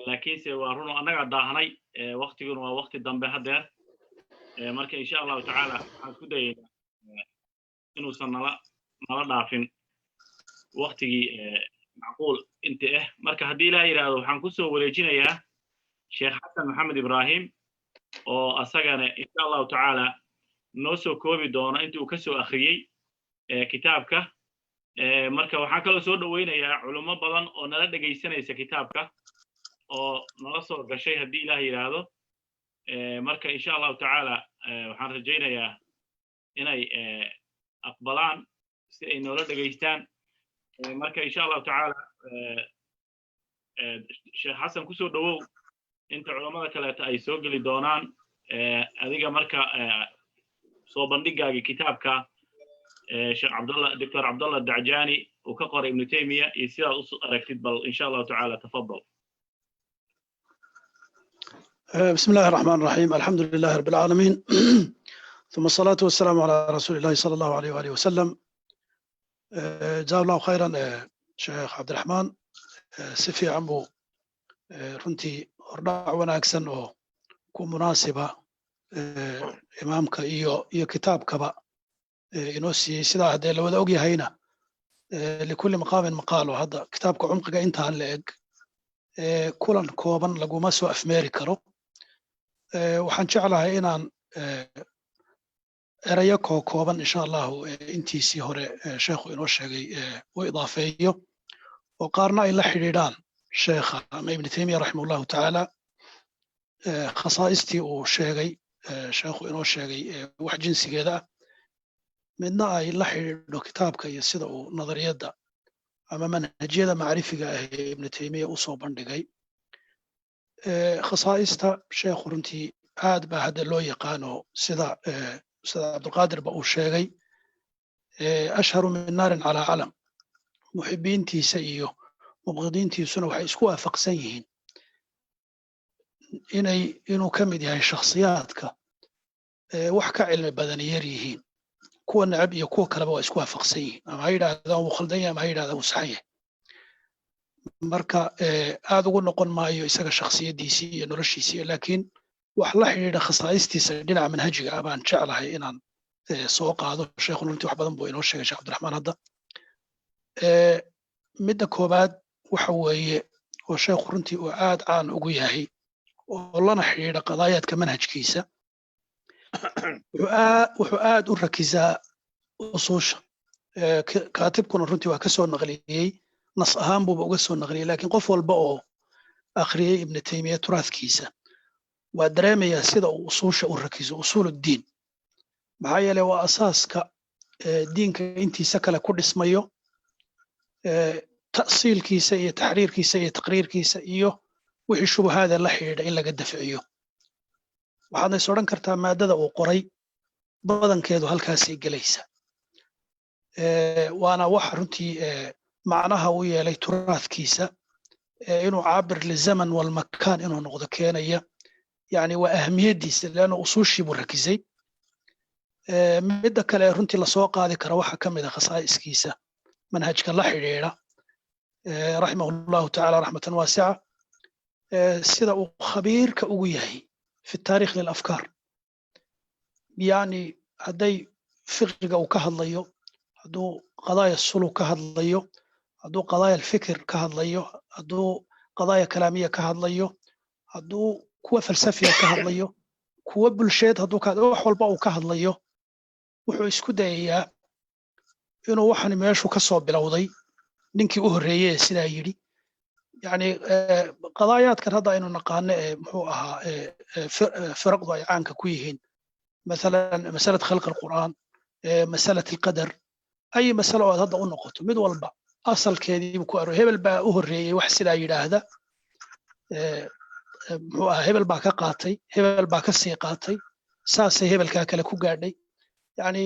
laakiin se waa run anaga daahnay waqtiguna waa waqti dambe hadeer marka insha Allah ta'ala waxaan ku dayeynaa inuusan nala dhaafin waqtigii macquul inta marka haddii ilaahay yiraahdo waxaan ku soo wareejinayaa sheekh xasan maxamed ibraahim oo asagana insha Allah ta'ala noo soo koobi doona intii uu ka soo akhriyay kitaabka marka waxaan kala soo dhaweynayaa culimo badan oo nala dhageysanaysa kitaabka oo nala soo gashay haddii ilaahay yiraahdo marka insha Allah ta'ala waxaan rajaynayaa inay aqbalaan si ay noola dhageystaan marka insha Allah ta'ala sheekh xasan ku soo dhawow inta culimada kale ay soo gali doonaan adiga marka soo bandhigaagi kitaabka sheekh Abdullah Dr. Abdullah Dajani oo ka qoray Ibn Taymiyyah iyo sidaad u aragtid bal insha Allah ta'ala tafadhal بسم الله الرحمن الرحيم الحمد لله رب العالمين ثم الصلاة والسلام على رسول الله صلى الله عليه وآله وسلم جزاه الله خيرا شيخ عبد الرحمن سفي عمو runtii hordhac wanaagsan oo ku munaasiba imaamka iyo kitaabkaba inoo siiyey sidaa haddee la wada og yahayna likulli maqaamin maqaalo hadda kitaabka cumqiga intaan la eg kulan kooban laguma soo afmeeri karo waxaan jeclahay inaan erayo kooban insha allahu intiisii hore sheekhu inoo sheegay u idaafeeyo oo qaarna ay la xidhiidhaan sheekha ama ibn taymiya raximahullahu tacaala khasaaistii uu sheegay sheekhu inoo sheegay wax jinsigeeda ah midna ay la xidhiidho kitaabka iyo sida uu nadariyadda ama manhajyada macrifiga ah ee ibn taymiya u soo bandhigay khasaaista sheekhu runtii aad baa hadda loo yaqaano sida cabdulqaadir ba uu sheegay ashharu min naarin calaa calam muxibiintiisa iyo mubqidiintiisuna waxay isku waafaqsan yihiin inuu ka mid yahay shakhsiyaadka wax ka cilmi badan yar yihiin kuwa nacab iyo kuwa kaleba waa isku waafaqsan yihiin ama ha yidhaahdaan wuu khaldan yahay ama ha yidhahdaan wuu saxan yahay marka aad ugu noqon maayo isaga shakhsiyaddiisii iyo noloshiisii laakiin wax la xidhiidha khasaa'istiisa dhinaca manhajiga ah baan jeclahay inaan soo qaado sheekhu runtii wax badan buu inoo sheegay sheekh cabdiraxmaan hadda midda koobaad waxa weeye oo sheekhu runtii uu aad caan ugu yahay oo lana xidhiidha qadaayaadka manhajkiisa wuxuu aad u rakisaa usuusha. kaatibkuna runtii waa ka soo naqliyey, nas ahaan buuba uga soo naqliyey, laakiin qof walba oo akhriyey ibnu taymiya turaadkiisa waa dareemayaa sida uu usuusha u rakiso, usuuluddiin. maxaa yeelay waa asaaska diinka intiisa kale ku dhismayo, ta'siilkiisa iyo taxriirkiisa iyo taqriirkiisa iyo wixii shubahaada la xidhiidha in laga dafciyo. waxaadna is odhan kartaa maadada uu qoray badankeedu halkaasay gelaysa. waana waxa runtii macnaha u yeelay turaadkiisa inuu caabir lizaman walmakaan inuu noqdo keenaya. yani waa ahamiyadiisa, leanna usuushii buu rakisay. midda kale runtii lasoo qaadi kara waxaa ka mid a khasaa'iskiisa manhajka la xidhiidha raximahu llahu tacaala raxmatan waasica, sida uu khabiirka ugu yahay fi taarikh lilafkaar. yani hadday fiqiga uu ka hadlayo, hadduu qadaaya suluk ka hadlayo, hadduu qadaaya alfikir ka hadlayo, hadduu qadaaya kalaamiya ka hadlayo, hadduu kuwa falsafiya ka hadlayo, kuwa bulsheed hadduu wax walba uu ka hadlayo, wuxuu isku dayayaa inuu waxani meeshu ka soo bilowday ninkii u horreeyey ee sidaa yidhi. yani qadaayaadkan hadda aynu naqaano muxuu ahaa firaqdu ay caanka ku yihiin, maalan masalad khalq alqur'aan, masalat alqadar, ay masalo oo aad hadda u noqoto mid walba asalkeediibuu ku aro. hebel baa u horreeyey wax sidaa yidhaahda, muxuu ahaa hebel baa ka qaatay, hebel baa ka sii qaatay, saasay hebelkaa kale ku gaadhay. yani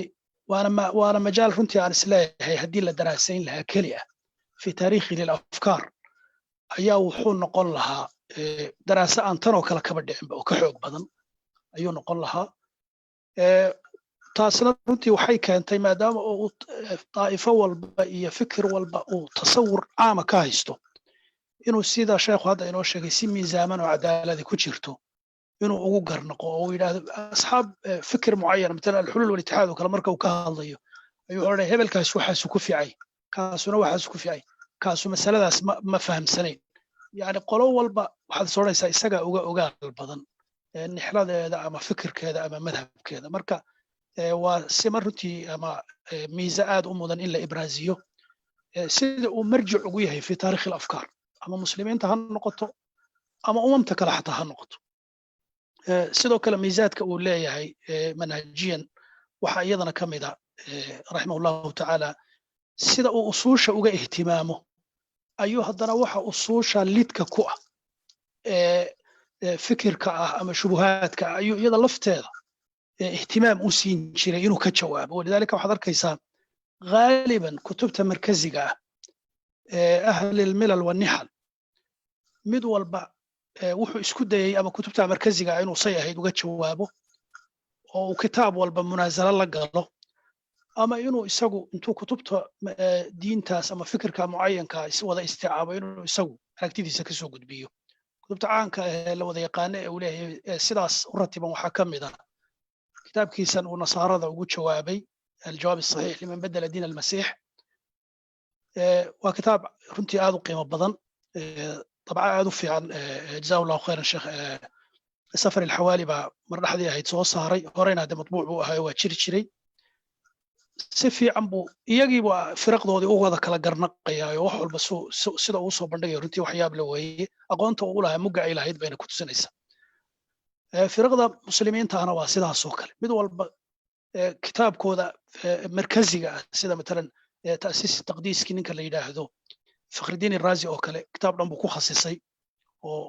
waana majaal runtii aan isleeyahay haddii la daraasayn lahaa keli ah fi taariikhi lilafkaar ayaa wuxuu noqon lahaa daraase aan tanoo kale kaba dhicinba oo ka xoog badan ayuu noqon lahaa. taasna runtii waxay keentay maadaama uu daa'ifo walba iyo fikir walba uu tasawur caama ka haysto, inuu sida sheekhu hadda inoo sheegay si miisaaman oo cadaaladi ku jirto inuu ugu garnaqo oo uu yidhaahdo asxaab fikir mucayan, matala alxulul walitixaad oo kale marka uu ka hadlayo ayuu odhanaya hebelkaas waxaasu ku ficay, kaasuna waxaasu ku ficay, kaasu masaladaas ma fahamsanayn. yani qolo walba waxaad is odhanaysaa isagaa uga ogaal badan nixladeeda ama fikirkeeda ama madhabkeeda. marka waa sima runtii ama miise aad u mudan in la ibraaziyo sida uu marjic ugu yahay fi taarikh alafkaar, ama muslimiinta ha noqoto ama umamta kale xataa ha noqoto. sidoo kale miisaadka uu leeyahay manhajiyan waxaa iyadana ka mid a raximah llahu tacaala sida uu usuusha uga ihtimaamo ayuu haddana waxa usuusha lidka ku ah fikirka ah ama shubuhaadka ah ayuu iyada lafteeda ihtimaam u siin jiray inuu ka jawaabo. walidaalika waxaad arkaysaa ghaaliban kutubta markaziga ah ahli lmilal wanixal mid walba wuxuu isku dayay ama kutubta markaziga ah inuu say ahayd uga jawaabo, oo uu kitaab walba munaasalo la galo, ama inuu isagu intuu kutubta diintaas ama fikirka mucayanka wada isticaabo inuu isagu aragtidiisa kasoo gudbiyo. kutubta caanka la wada yaqaano ee uu leeyahay sidaas u ratiban waxaa ka mid ah kitaabkiisan uu nasaarada ugu jawaabay aljawaab asaxiix liman badala diin almasiix. waa kitaab runtii aad u qiimo badan, dabca aad u fiican. jazaa allahu khayran sheekh safar alxawaali baa mar dhexdii ahayd soo saaray, horeyna hadde matbuuc buu ahayo waa jiri jiray. si fiican buu iyagiiba firaqdoodii u wada kala garnaqayaa oo wax walba sida uu soo bandhigayo runtii waxyaab la weeye. aqoonta uu lahaa mugga ay lahayd bayna ku tusinaysaa. firaqda muslimiintahana waa sidaasoo kale, mid walba kitaabkooda markaziga ah sida matalan ta'siis taqdiiskii ninka la yidhaahdo fakhridiin iraazi oo kale kitaab dhan buu ku khasisay, oo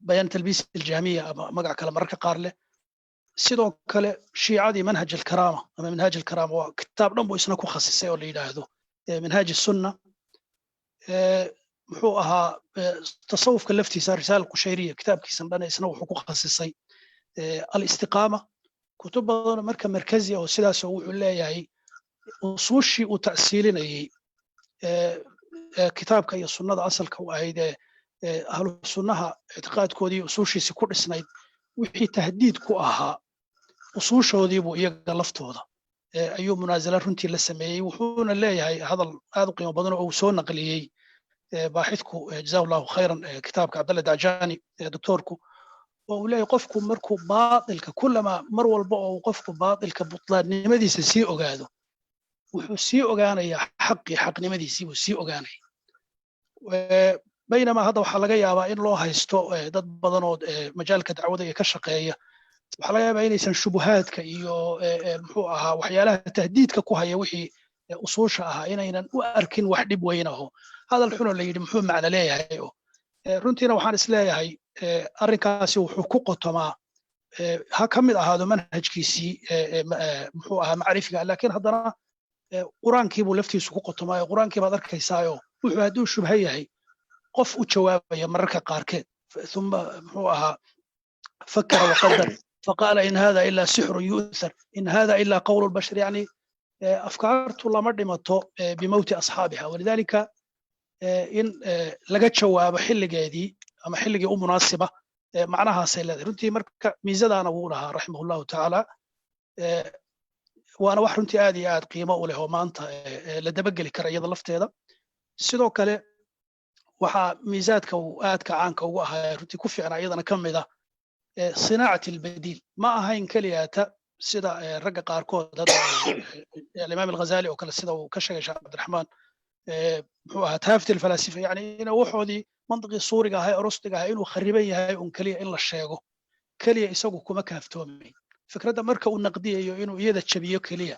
bayaan talbiis aljahmiya ama magac kale mararka qaar leh. sidoo kale shiicadii manhaj alkaraama ama minhaaj alkaraama waa kitaab dhan buu isna ku khasisay oo la yidhaahdo minhaaj sunna. muxuu ahaa tasawufka laftiisa risaala qushayriya kitaabkiisan dhan isna wuxuu ku khasisay alistiqaama. kutub badan marka markazi oo sidaas wuxuu leeyahay usuushii uu ta'siilinayay kitaabka iyo sunnada asalka u ahayd ahlu sunnaha ictiqaadkoodii usuushiisi ku dhisnayd wixii tahdiid ku ahaa usuushoodiibuu iyaga laftooda ayuu munaasala runtii la sameeyey. wuxuuna leeyahay hadal aad u qiimo badan oo uu soo naqliyey باحثكو جزاه الله خيرا كتابك عبد الله دعجاني دكتوركو وولاي قفكو مركو باطلك كلما مر والبا او قفكو باطلك بطلانimadiisa sii ogaado wuxuu sii ogaanaya xaqnimadiisii buu sii ogaanaya baynama hadda waxaa laga yaabaa in loo haysto dad badan oo majaalka dacwada ee ka shaqeeya waxaa laga yaabaa inaysan shubuhaadka iyo muxuu ahaa waxyaalaha tahdiidka ku haya wixii usuusha ahaa inaynan u arkin wax dhib weyn aho hadal xun oo la yidhi muxuu macno leeyahay oo runtiina waxaan isleeyahay arrinkaasi wuxuu ku qotomaa ha ka mid ahaado manhajkiisii muxuu ahaa macrifiga laakiin haddana quraankii buu laftiisu ku qotomaa quraankii baad arkaysaayo wuxuu hadduu shubha yahay qof u jawaabaya mararka qaarkeed thumma muxuu ahaa fakara waqadar faqaala in hada ila sixrun yu'thar in hada ila qawlu lbashar yani afkaartu lama dhimato bimowti asxaabiha walidaalika in laga jawaabo xilligeedii ama xilligii u munaasiba macnahaasay leedahay runtii marka miisadaana wuu lahaa raximah llahu tacaala waana wax runtii aad iyo aad qiimo u leh oo maanta la dabageli kara iyada lafteeda sidoo kale waxaa miisaadka uu aadka caanka ugu ahaa runtii ku fiicnaa iyadana ka mid ah صناعة البديل ما أهين كلياتا سيدا رجع قاركود هذا الإمام الغزالي وكلا سيدا وكشجع عبد الرحمن هو هتافت الفلاسفة يعني إنه وحودي منطقة صورة هاي أرسطة هاي إنه خربية هاي كلية إلا الشيء كلية يسوق كم كافتومي فكرة مركب النقدية إنه يدا تشبيه كلية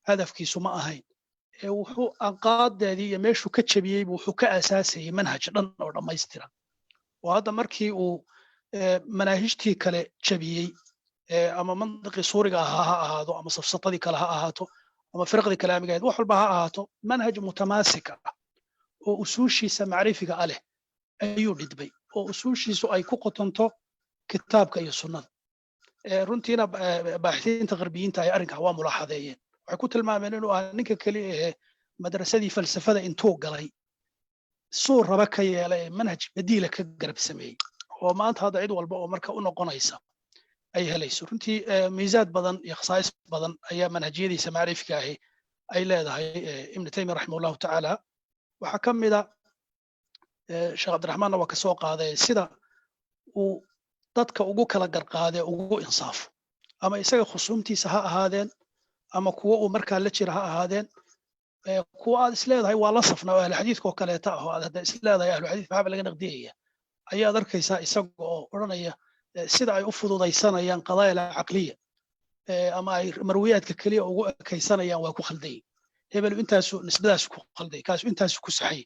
هدف كيسو ما أهين وحو أنقاض هذه ماشو كتشبيه وحو كأساسي منهج لن أو ما يسترى وهذا مركي مناهجتي كله جبيي أما منطقة صورة هذا أما صفصتي كلها هاتو أما فرق كلامي جيد وحول بها هاتو منهج متماسك وأسوشي سمعرفك عليه أيو لدبي وأسوشي سؤال كوكتنتو كتابك أي سنة رنتينا باحثين تغربيين تاي أرنك هوا ملاحظين وحكوت المامن إنه أنك كلي مدرسة دي فلسفة إنتو قلي صور ربكي على منهج بديلك قرب سمي oo maanta hadda cid walba oo marka u noqonaysa ay helayso runtii miisaad badan iyo khasaais badan ayaa manhajiyadiisa macrifka ahi ay leedahay ibn taymiya rahimahullahu ta'ala waxa kamida sheekh cabdiraxmaan waa ka soo qaaday sida uu dadka ugu kala garqaaday ugu insaaf ama isaga khusumtiisa ha ahaadeen ama kuwa uu markaa la jira ha ahaadeen kuwa aad isleedahay waa la safna oo ahlu xadiidka oo kaleeta ah oo aad hadda isleedahay ahlu xadiid maxaa laga naqdiyaya ayaad arkaysaa isaga oo oranaya sida ay u fududaysanayaan qadaaya aqliya ama ay marwiyaadka kaliya ugu ekaysanayaan waa ku khalday hebel intaasu nisbadaas ku khalday kaas intaasu ku saxay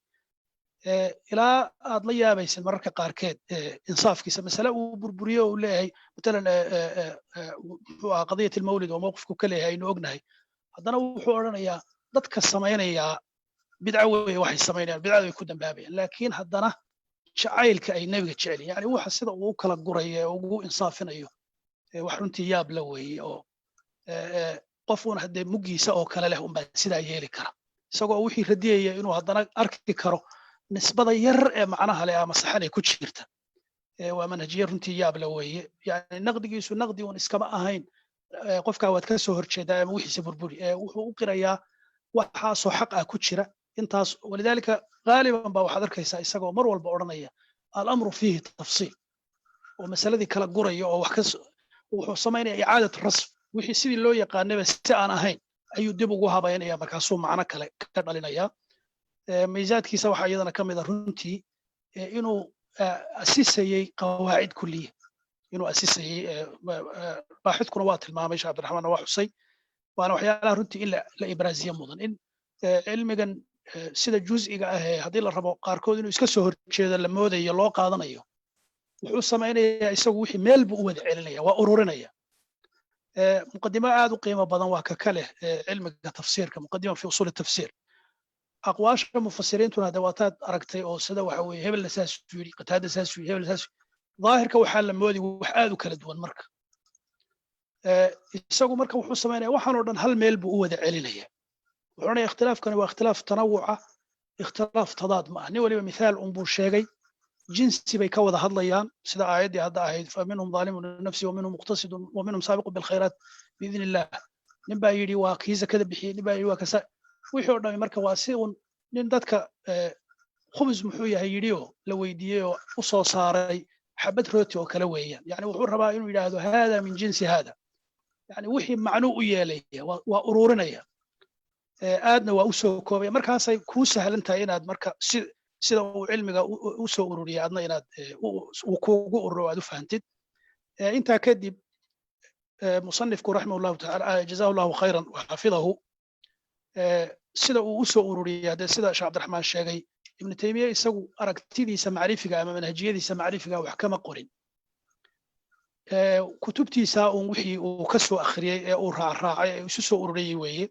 ilaa aad la yaabaysan mararka qaarkeed insaafkiisa mas'ala uu burburiyo oo leeyahay matalan qadiyat al-mawlid oo mowqifku ka leeyahay inuu ognahay haddana wuxuu oranayaa dadka sameynaya bidca way waxay sameynayaan bidcada way ku dambaabayaan laakiin haddana jacaylka ay nabiga jecel yani waxa sida uu kala gurayo ugu insaafinayo wax runtii yaab la weeyay oo qof uu hadee mugiisa oo kale leh umba sida yeeli kara isagoo wixii radiyay inuu haddana arki karo nisbada yar ee macnaha leh ama saxan ay ku jirta waa manhajiyad runtii yaab la weeyay yani naqdigiisu naqdi uu iskama ahayn qofka waad ka soo horjeedaa ama wixiisa burburi wuxuu u qirayaa waxa soo xaq ah ku jira intaas walidaalika غالبا baa waxaad arkaysaa isagoo mar walba oranaya al-amru fihi tafsiil oo masaladii kala guraya oo wax ka wuxuu sameynaya icaadatu rasm wixii sidii loo yaqaanay si aan ahayn ayuu dib ugu habeynaya markaasuu macno kale ka dhalinaya miisaadkiisa waxa iyadana kamid ah runtii inuu asisayay qawaacid kulliya inuu asisayay baaxidkuna waa tilmaamay sheekh cabdiraxmaan waa xusay waana waxyaalaha runtii in la ibraaziyo mudan in cilmigan sida juz'iga ah hadii la rabo qaarkood inuu iska soo horjeedo la moodayo loo qaadanayo wuxuu sameeyay isagu wixii meel buu u wada celinaya waa ururinaya muqaddimo aad u qiimo badan waa ka kale cilmiga tafsiirka muqaddimo fi usul tafsiir aqwaasha mufassiriintuna dawaataad aragtay oo sida waxa weeye hebel asaas yiri qataada asaas yiri hebel asaas daahirka waxa la moodi wax aad u kala duwan marka isagu marka wuxuu sameeyay waxaan oo dhan hal meel buu u wada celinaya وحنا اختلاف كان واختلاف تنوع اختلاف تضاد ما ني ولي مثال انبو شيغي جنسي بي كودا هدليان سدا ايدي هدا اهيد فمنهم ظالم لنفسه ومنهم مقتصد ومنهم سابق بالخيرات باذن الله نبا يدي واقيزه كذا بخي نبا يدي واكسا وحو دمي marka waa si nin dadka khubs muxuu yahay yidhiyo la weydiiyey oo u soo saaray xabad rooti oo kale weeyaan yani wuxuu rabaa inuu yidhaahdo hada min jinsi hada yani wixii macnuu u yeelaya waa ururinaya aadna waa u soo koobaya markaasay kuu sahlan tahay inaad marka sida uu cilmiga u soo ururiyay adna inaad uu kuugu ururo aad u fahantid intaa kadib musanifku raximahullahu tacaala jazahu llahu khayran waxafidahu sida uu u soo ururiyay haddee sida sheekh cabdiraxmaan sheegay ibnu taymiya isagu aragtidiisa macrifiga ama manhajiyadiisa macrifiga wax kama qorin kutubtiisa uun wixii uu ka soo akhriyey ee uu raacraacay ee isu soo ururiyey weeye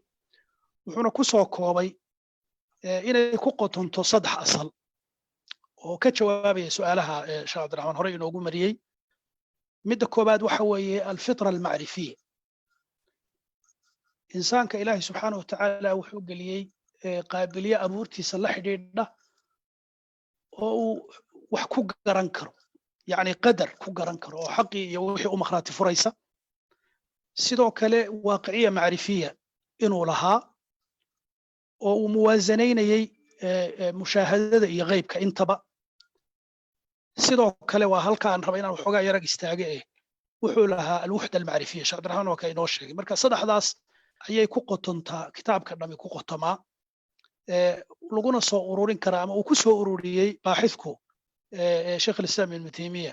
wuxuuna ku soo koobay inay ku qotonto 3 asal oo ka jawaabaya su'aalaha sheekh cabdiraxmaan hore inoogu mariyey midda koobaad waxa weeye alfitra almacrifiya insaanka ilaahay subxaanahu watacaala wuxuu geliyey qaabiliye abuurtiisa la xidhiidha oo uu wax ku garan karo yacni qadar ku garan karo oo xaqii iyo wixii u makhraati furaysa sidoo kale waaqiciya macrifiya inuu lahaa oo uu muwaasanaynayey mushaahadada iyo qaybka intaba sidoo kale waa halka aan raba inaan waxoogaa yarag istaaga wuxuu lahaa alwuxda almacrifiya sheekh cabdiraxmaan waa ka inoo sheegay marka saddexdaas ayay ku qotontaa kitaabka dhami ku qotomaa laguna soo ururin karaa ama uu ku soo ururiyey baaxithku sheekh alislaam ibnu taymiya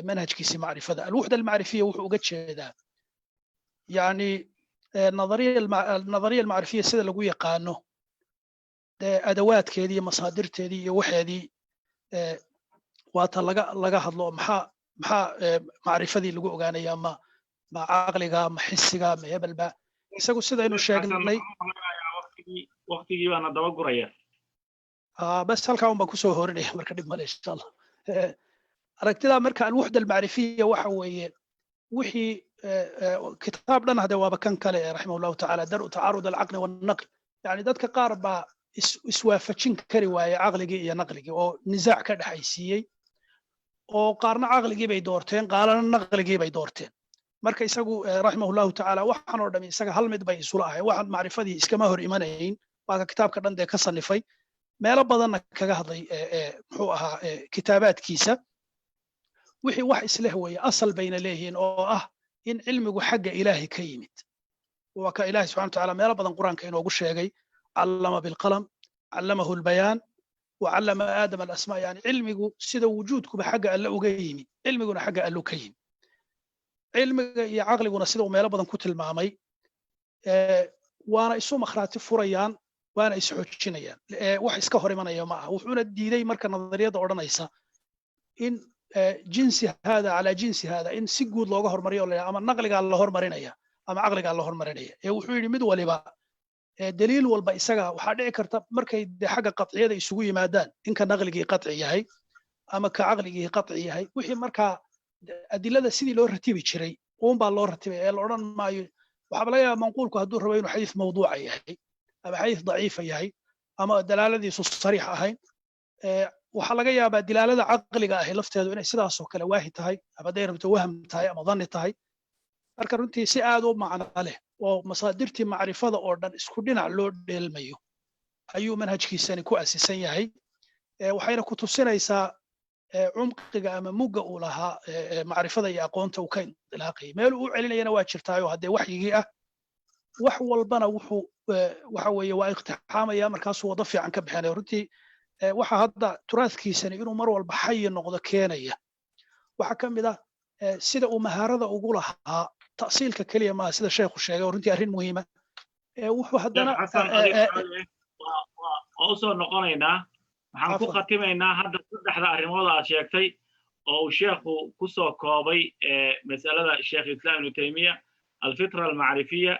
manhajkiisii macrifada alwuxda almacrifiya wuxuu uga jeedaa yani النظرية المعرفية سيدة لقو يقانو أدوات كيدي مصادر تيدي وحيدي واتا لغا هدلو محا معرفة دي لقو أغانيا ما عقلقا ما حسقا ما يبلبا يساقو سيدة إنو شاقن وقتي وانا دوا قرية بس هالكا هم باكو سوهورني مركا دب مالي إن شاء الله أركتدا مركا الوحدة المعرفية وحوية وحي كتاب لنا هذا وابكان كله رحمه الله تعالى درء تعارض العقل والنقل يعني ذاتك قاربا اسوافتشين كرواية عقلي يا نقلي أو نزاع كدحيسيي أو قارن عقلي بي دورتين قالنا نقلي بي دورتين marka isagu raximahullahu ta'ala waxaan oo dhamin isaga hal mid bay isu lahaay waxaan macrifadii iskama hor imanayeen waa kitaabka dhan ee ka sanifay meelo badan kaga hadlay muxuu ahaa kitaabaadkiisa wixii wax isleh way asal bayna leeyihiin oo ah in cilmigu xagga ilaahi ka yimid waa ka ilaahi subhanahu wa ta'ala meelo badan quraanka inoogu sheegay allama bil qalam allamahu al bayan wa allama aadam al asma yani cilmigu sida wujuudku xagga alla uga yimid cilmiguna xagga alla ka yimid cilmiga iyo aqliguna sida meelo badan ku tilmaamay waana isu makhraati furayaan waana is xoojinayaan wax iska hor imanaya ma aha wuxuuna diiday marka nadariyada odhanaysa in jinsi hada ala jinsi hada in si guud looga hormariyo ama naqliga la hormarinaya ama aqliga la hormarinaya wuxuu yiri mid waliba daliil walba isaga waxa dhici karta markay xagga qat'iyada isugu yimaadaan inka naqligii qat'i yahay ama ka aqligii qat'i yahay wixii marka adilada sidii loo ratibi jiray uun baa loo ratibay ee la oran maayo waxa laga yaabaa manquulku hadduu rabo inuu xadiis mawduuca yahay ama xadiis daciif yahay ama dalaaladiisu sariix ahayn waxa laga yaabaa dilaalada aqliga ah lafteedu inay sidaas oo kale waahi tahay ama day rabto waham tahay ama dhanni tahay marka runtii si aad u macno leh oo masaadirtii macrifada oo dhan isku dhinac loo dheelmayo ayuu manhajkiisani ku asiisan yahay waxayna ku tusinaysaa cumqiga ama mugga uu lahaa macrifada iyo aqoonta uu ka indilaaqay meel uu celinayana waa jirtaayo haddee waxyigii ah wax walbana wuxuu waxa weeye waa iqtixaamaya markaasuu wado fiican ka bixinaya runtii waxa hadda turaadkiisani inuu mar walba xayi noqdo keenaya waxa ka mid ah sida uu mahaarada ugu lahaa ta'siilka kaliya ma sida sheekhu sheegay runtii arrin muhiima wuxuu haddana oo soo noqonaynaa waxaan ku khatimaynaa hadda saddexda arrimood aad sheegtay oo uu sheekhu ku soo koobay mas'alada sheekh islaam ibn taymiya alfitra almacrifiya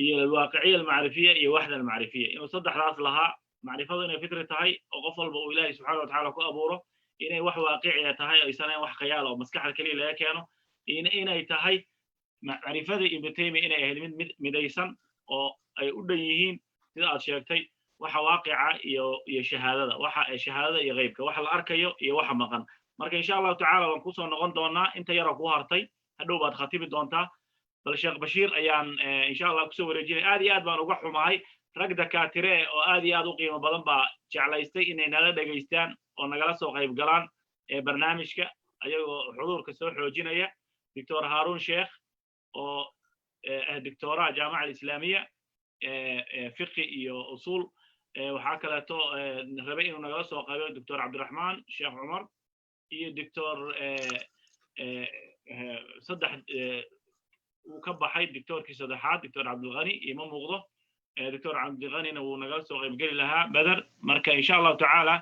iyo alwaaqi'iyya almacrifiya iyo wahda almacrifiya inuu saddexdaas lahaa macrifadu inay fitri tahay oo qof walba uu ilaahay subxaanahu wa ta'ala ku abuuro inay wax waaqiciya tahay aysan wax khayaal oo maskaxda kaliya laga keeno inay tahay macrifada ibn taymiya inay ahayd mid midaysan oo ay u dhan yihiin sida aad sheegtay waxa waaqica iyo shahaadada waxa shahaadada iyo qaybka waxa la arkayo iyo waxa maqan marka insha Allah ta'ala waan ku soo noqon doonaa inta yar oo ku hartay hadhow baad khatibi doontaa bal sheekh bashiir ayaan insha Allah ku soo wareejinay aad iyo aad baan uga xumahay rag dakaatire oo aad iyo aad u qiimo badan baa jeclaystay inay nala dhegaystaan oo nagala soo qayb galaan barnaamijka ayagoo xuduurka soo xoojinaya doctor Harun Sheikh oo دكتوراه جامعة الإسلامية فقه iyo usul waxaa kaleeto rabay inuu nagala soo qaybo doctor Cabdiraxmaan Sheekh Cumar iyo doctor saddex uu ka baxay doctorkii saddexaad doctor Cabdilghani ima muuqdo doctor Cabdilghanina wuu nagala soo qayb geli lahaa badar marka insha Allah tacaala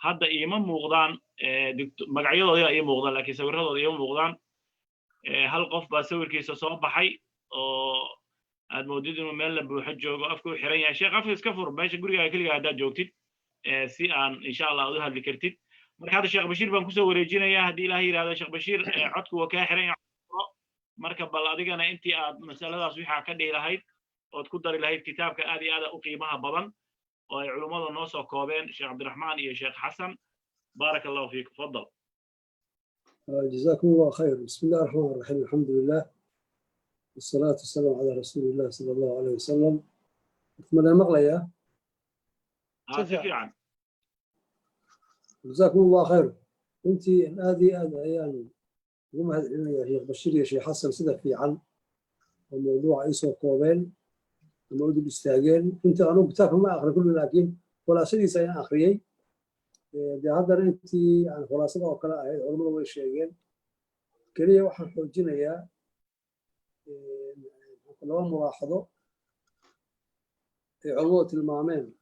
hadda ima muuqdaan magacyadooda ima muuqdaan laakiin sawirradooda ima muuqdaan hal qof baa sawirkiisa soo baxay oo aad moodid inuu meel la buuxo joogo afku u xiran yahay sheekh afka iska fur meesha gurigaaga keligaa haddaad joogtid si aan insha allah u hadli kartid marka hadda sheekh bashiir baan kusoo wareejinayaa haddii ilaahay yidhahdo sheekh bashiir codku waa kaa xiran yahay marka bal adigana intii aad masaladaas waxaa ka dhihi lahayd ood ku dari lahayd kitaabka aad iyo aad u qiimaha badan oo ay culummadu noo soo koobeen sheekh cabdiraxmaan iyo sheekh xasan بارك الله فيك تفضل. جزاكم الله خير. بسم الله الرحمن الرحيم. الحمد لله والصلاة والسلام على رسول الله صلى الله عليه وسلم. أتمنى مغلية. شكرا. جزاكم الله خير. أنت هذه يعني يوم هذا يا شيخ بشير يا شيخ حسن سيدك في عن الموضوع عيسى قوبين الموضوع الاستعجال. أنت أنا بتاعكم ما آخر كله لكن ولا شيء سيء آخرين. هذا أنت يعني خلاصة وكلا علماء وشيئين كلية واحد حوجنا يا لو ملاحظة علوة المعمل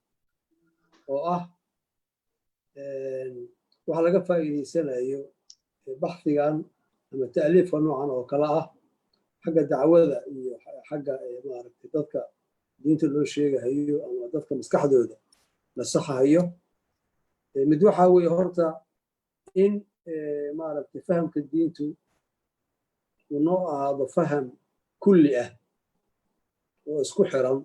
وحلقة فايدة سنة بحثي عن تأليف نوعا وكلا حق الدعوة حق ما أعرف تذكر دينة الشيء هي أو تذكر مسكح دودة للصحة هي مدوحة ويهرتا إن ما عرفت فهم كدينتو ونوع هذا فهم كلي واسكو حرام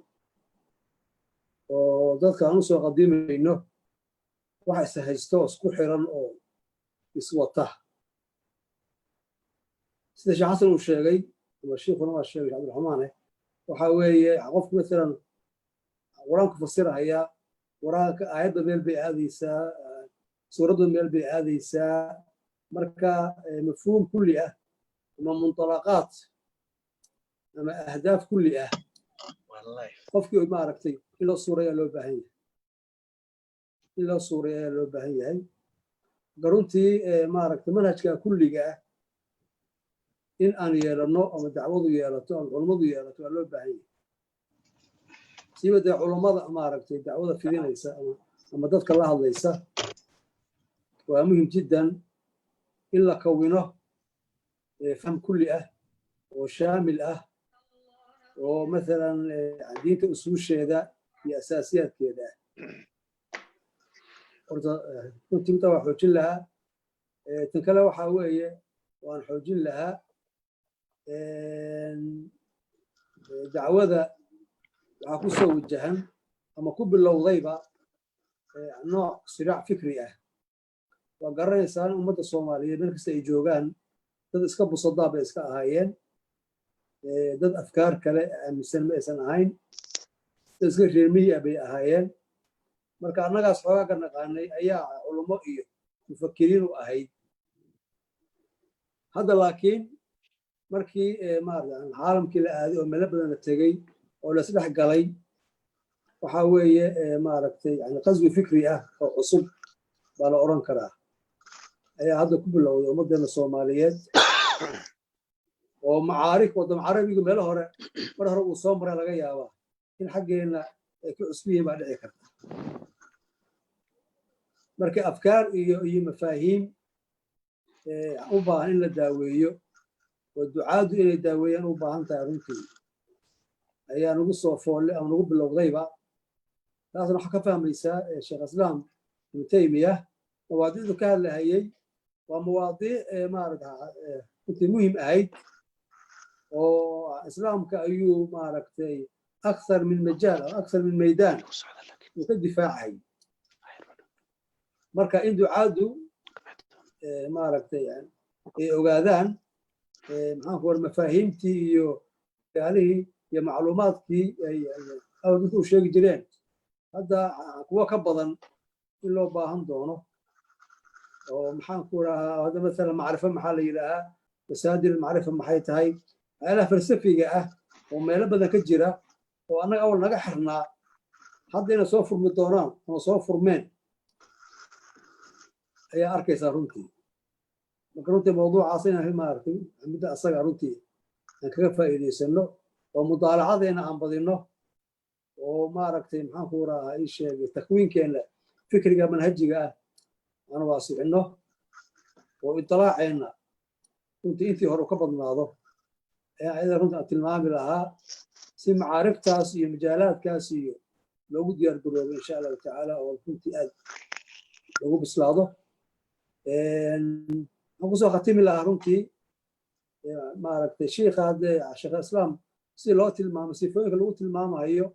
وذلك أنسو قديم إنه واحد سهيستو اسكو حرام أو يسوطه سيدي شيخ حسن والشيخي والشيخ ونوع الشيخ عبد الرحمن وحاوي عقف مثلا ورانك فسرها هي وراك آيات ميل بهذه سورة ميل بهذه مركا مفهوم كلية أما منطلقات أما أهداف كلية والله قفكي ما عرفتي إلا الصورة لو بهية إلا الصورة لو بهية قرنتي ما عرفت منهج كلية إن أنا يرنو أو دعوة يرتو أو علماء يرتو لو بهية سيبدأ علماء ما عرفتي دعوة في ليس أما ذاتك الله ليس ومهم جدا إلا كونه فهم كلي وشامل ومثلا دينة أصول الشهداء في أساسيات كذا كنت متوى حوجين لها تنكلا وحاوية وأن حوجين لها دعوة waxaa ku soo wajahan ama ku bilowdayba nooc siraac fikri ah waa garanaysaan ummadda Soomaaliyeed meel kasta ay joogaan dad iska busadaa bay iska ahaayeen dad afkaar kale aaminsan ma aysan ahayn dad iska reer miyi bay ahaayeen marka annagaas xoogaa ka naqaanay ayaa culummo iyo mufakkiriin u ahayd hadda laakiin markii maaragtay caalamkii la aaday oo meelo badan la tegay oo la isdhex galay waxa weeye maaragtay yani qaswi fikri ah oo cusub baa la oran karaa ayaa hadda ku bilowday ummaddeena Soomaaliyeed oo macaarif wadam carabiga meel hore mar hore uu soo maray laga yaabaa in xaggeena ay ku cusub yihiin baa dhici karta marka afkaar iyo mafaahiim u baahan in la daaweeyo oo ducaadu inay daaweeyaan u baahan tahay runtii ayaa nagu soo foollay ama nagu bilowdayba taasna waxaa ka fahmaysaa sheekh islaam ibn taymiyah mawaadiicdu ka hadlahayay waa mawaadiic maaragta runtii muhim ahayd oo islaamka ayuu maaragtay akthar min majaal aw akthar min maydaan uu ka difaacay marka in ducaadu maaragtay ay ogaadaan maxaan ku war mafaahiimtii iyo yaalihii iyo macluumaadkii أو dadku sheegi jireen hadda kuwa ka badan in loo baahan doono oo maxaan ku rahaa hadda مثلا macrifo maxaa la yidhaahaa masaadir macrifo maxay tahay meelaha falsafiga ah oo meelo badan ka jira oo annaga awal naga xirnaa hadda inay soo furmi doonaan ama soo furmeen ayaa arkaysaa runtii marka runtii mawduucaas inaan maaragtay midda asaga runtii aan kaga faa'iidaysano oo mudaalacadeena aan badino oo maaragtay maxaan ku rahaa ii sheegay takwiinkeena fikriga manhajiga ah aan waasicino oo iطilaaceena runtii intii hore ka badnaado ayaa iyada runtii aan tilmaami lahaa si macaariftaas iyo majaalaadkaas iyo loogu diyaar garoobo insha allahu tacaala oo runtii aad loogu bislaado waxaan kusoo khatimi lahaa runtii maaragtay shiikha haddee sheekh islaam si loo tilmaamo sifooyinka lagu tilmaamayo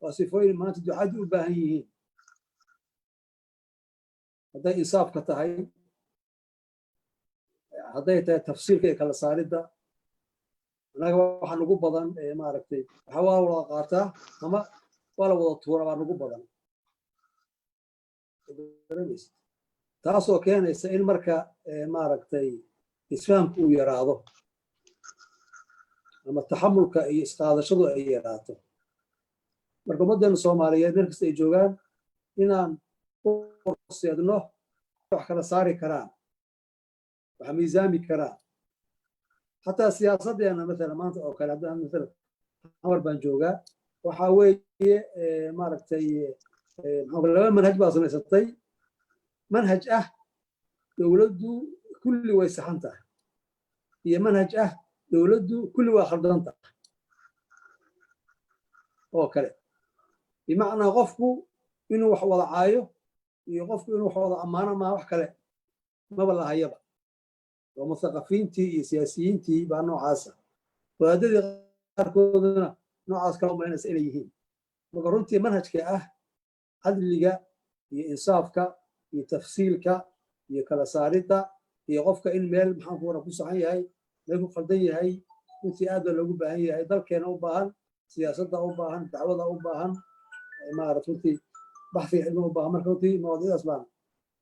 waa sifooyin maanta ducadii u baahan yihiin hadday insaafka tahay hadday tahay tafsiirka iyo kala saaridda annaga waxa nagu badan maaragtay waxa waa wada qaataa ama waa la wada tuura baa nagu badan taasoo keenaysa in marka maaragtay isfahamku uu yaraado ama taxamulka iyo isqaadashadu ay yaraato marka ummaddeena soomaaliyeed meel kasta ay joogaan inaan u horseedno wax kala saari karaan wax miisaami karaan xataa siyaasaddeena مثلا maanta oo kale haddaan مثلا amar baan joogaa waxaa weeye maaragtay laba manhaj baa samaysatay manhaj ah dowladdu kulli way saxan tahay iyo manhaj ah dowladdu kulli waa khaldan tahay oo kale bimacnaa qofku inuu wax wada caayo iyo qofku inuu wax wada ammaano maa wax kale maba lahayaba oo muthaqafiintii iyo siyaasiyiintii baa noocaasa wadaadadii qaarkoodana noocaas kala umaynaysa inay yihiin marka runtii manhajka ah cadliga iyo insaafka iyo tafsiilka iyo kala saaridda iyo qofka in meel maxaan ku ku saxan yahay meel ku khaldan yahay runtii aad baa loogu baahan yahay dalkeena u baahan siyaasadda u baahan dacwada u baahan maaragtay runtii baxthi cilmi u baahan marka runtii mawduucdaas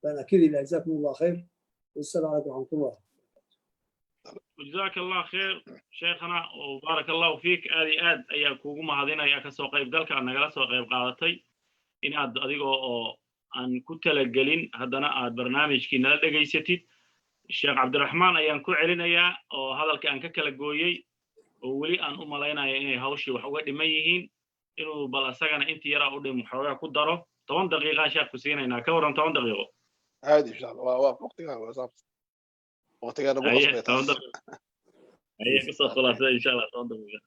baan akidi ilaha jazakum allah khayr wassalaamu calaykum waraxmatullah جزاك الله خير شيخنا وبارك الله فيك آدي آد أيا كوجو مهدينا يا كسو قيب ذلك أنا جلس وقيب قاعدتي إن آد أديكو أن كنت لجلين هذانا آد برنامج كنا لجيستي الشيخ عبد الرحمن أيام كل علينا يا وهذا الكأن ككلجويي وولي أن علينا يعني هوشي وحوجد ميهين إنه بلا سجن أنت يرى قدام محاولة كدره 8 دقيقة شيخ كسينا هنا كورن 8 دقيقة عادي إن شاء الله وقتها وقتها أنا بقصد هي قصة خلاصة إن شاء الله 8 دقيقة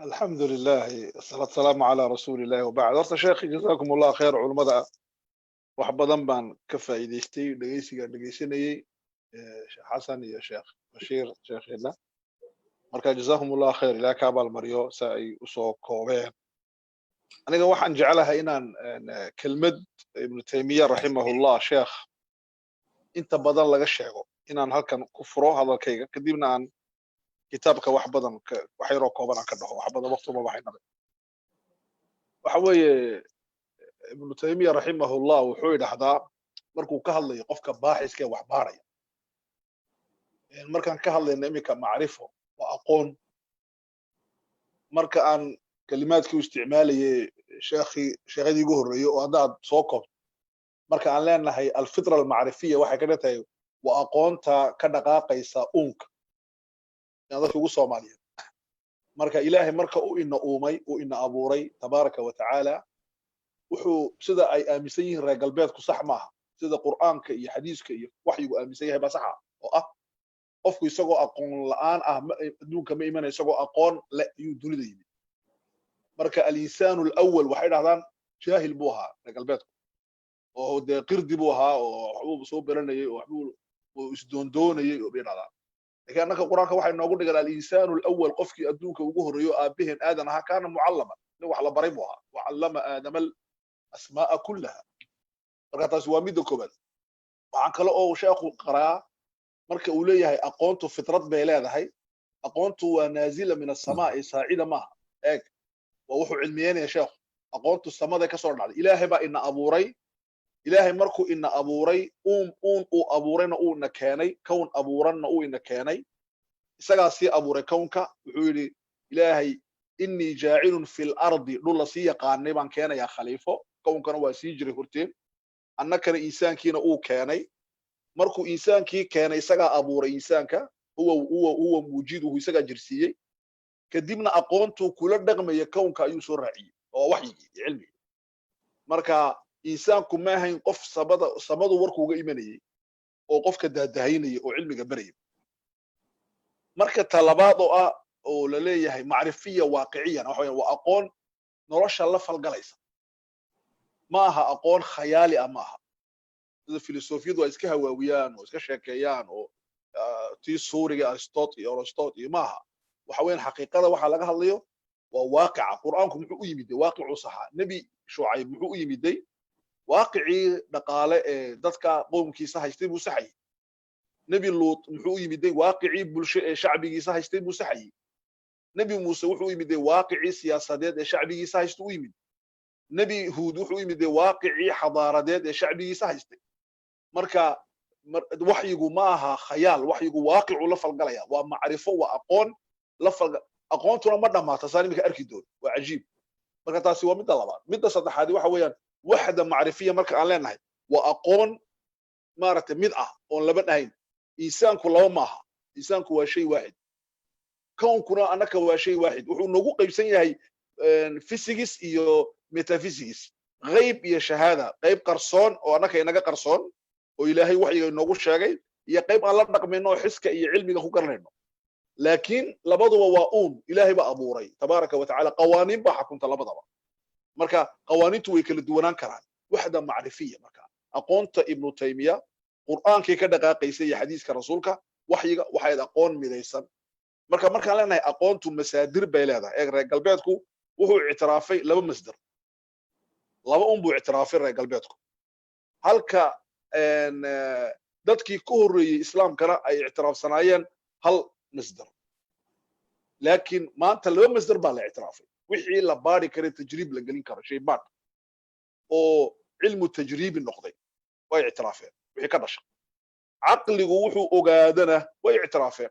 الحمد لله الصلاة والسلام على رسول الله وبعد أرسل شيخي جزاكم الله خير علماء وحبضن بان كفا إيديستي دقيسيني شيخ حسن يا شيخ بشير شيخ الله مركا جزاكم الله خير إلى كابال مريو ساي أسو كوبين أنا waxaan jeclahay inaan kelmad ibn Taymiyyah rahimahullah sheekh inta badan laga sheego inaan halkan ku furo hadalkayga kadibna aan kitaabka wax badan wax yar oo kooban aan ka dhaho wax badan waqti ma baxay nabi waxa weeye ibn Taymiyyah rahimahullah wuxuu yiraahdaa markuu ka hadlayo qofka baaxiska wax baaraya markaan ka hadlayno imika macrifo waa aqoon marka aan kalimaadkii u isticmaalayay sheekhadii ugu horreeyay oo haddaad soo koobto marka aan leenahay alfitra almacrifiya waxay ka dhatahay waa aqoonta ka dhaqaaqaysa uunka dadka ugu Soomaaliyeed marka ilaahay marka uu ina uumay uu ina abuuray tabaaraka wa tacaala wuxuu sida ay aaminsan yihiin reer galbeedku sax maaha sida qur'aanka iyo xadiiska iyo waxyigu aaminsan yahay baa saxa oo ah qofku isagoo aqoon la'aan ah adduunka ma imanay isagoo aqoon la ayuu dunida yimid marka al-insaanu al-awwal waxay dhahdaan jaahil buu ahaa reer galbeedku oo dee qirdi buu ahaa oo waxbuu soo baranayay oo waxbuu isdoondoonayay oo bay dhahdaan laakiin annaka quraanka waxay noogu dhigan al-insaanu al-awwal qofkii adduunka ugu horreeyo aabaheen aadan ahaa kaana mucallama nin wax la baray buu ahaa wacallama aadama al-asmaa'a kullaha marka taas waa midda koobaad waxaan kale oo sheekhu qaraa marka uu leeyahay aqoontu fitrad bay leedahay aqoontu waa naazila min as-samaa'i saacida maaha eeg waa wuxuu cilmiyeynaya sheekhu aqoontu samada ka soo dhacday ilaahay baa ina abuuray ilaahay markuu ina abuuray uu abuurayna uu ina keenay kown abuuranna uu ina keenay isagaa sii abuuray kownka wuxuu yidhi ilaahay innii jaacilun fil ardi dhul la sii yaqaanay baan keenayaa khaliifo kownkana waa sii jiray horteen annakana insaankiina uu keenay markuu insaankii keenay isagaa abuuray insaanka huwa muujiduhu isagaa jirsiiyey kadibna aqoontuu kula dhaqmaya kownka ayuu soo raaciyey oo waxyigii iyo cilmigii marka insaanku ma ahayn qof samadu warkuuga imanayay oo qofka daadahaynaya oo cilmiga baraya marka talabaad oo ah oo la leeyahay macrifiya waaqiciyan waxa weeye waa aqoon nolosha la falgalaysa ma aha aqoon khayaali ah ma aha sida filosofiyadu ay iska hawaawiyaan oo iska sheekeeyaan oo tii suuriga aristotle iyo ma aha waxa weeyaan xaqiiqada waxa laga hadlayo waa waaqica qur'aanku muxuu u yimiday waaqicuu saxa nabi shucayb muxuu u yimiday waaqicii dhaqaale ee dadka qowmkiisa haystay buu saxayay nabi luut muxuu u yimiday waaqicii bulsho ee shacbigiisa haystay buu saxayay nabi muuse wuxuu u yimiday waaqicii siyaasadeed ee shacbigiisa haystay u yimid nabi huud wuxuu u yimiday waaqicii xadaaradeed ee shacbigiisa haystay marka waxyigu ma aha khayaal waxyigu waaqicu la falgalaya waa macrifo waa aqoon la falgal aqoontuna ma dhamaato saan imika arki doono waa cajiib marka taasi waa midda labaad midda saddexaad waxa weeyaan waxda macrifiya marka aan leenahay waa aqoon maaragtay mid ah oon laba dhahayn insaanku laba maaha insaanku waa shay waaxid kownkuna annaka waa shay waaxid wuxuu noogu qaybsan yahay physics iyo metaphysics qayb iyo shahaada qayb qarsoon oo annaka inaga qarsoon oo ilaahay waxyiga inoogu sheegay iyo qayb aan la dhaqmayno oo xiska iyo cilmiga ku garanayno laakiin labaduba waa ilaahay baa abuuray tabaaraka wa tacaala qawaaniin baa xakunta labadaba marka qawaaniintu way kala duwanaan karaan waxda macrifiya marka aqoonta ibnu taymiya qur'aankii ka dhaqaaqaysay iyo xadiiska rasuulka waxyiga waxayd aqoon midaysan markaan leenahay aqoontu masaadir bay leedahay reer galbeedku wuxuu ictiraafay laba masdar laba buu ictiraafay reer galbeedku halka dadkii ka horreeyey islaamkana ay ictiraafsanaayeen hal masdar laakiin maanta laba masdar baa la ictiraafay wixii la baari karay tajriib la gelin karo shay baad oo cilmu tajriibi noqday way ictiraafeen wixii ka dhashay caqligu wuxuu ogaadana way ictiraafeen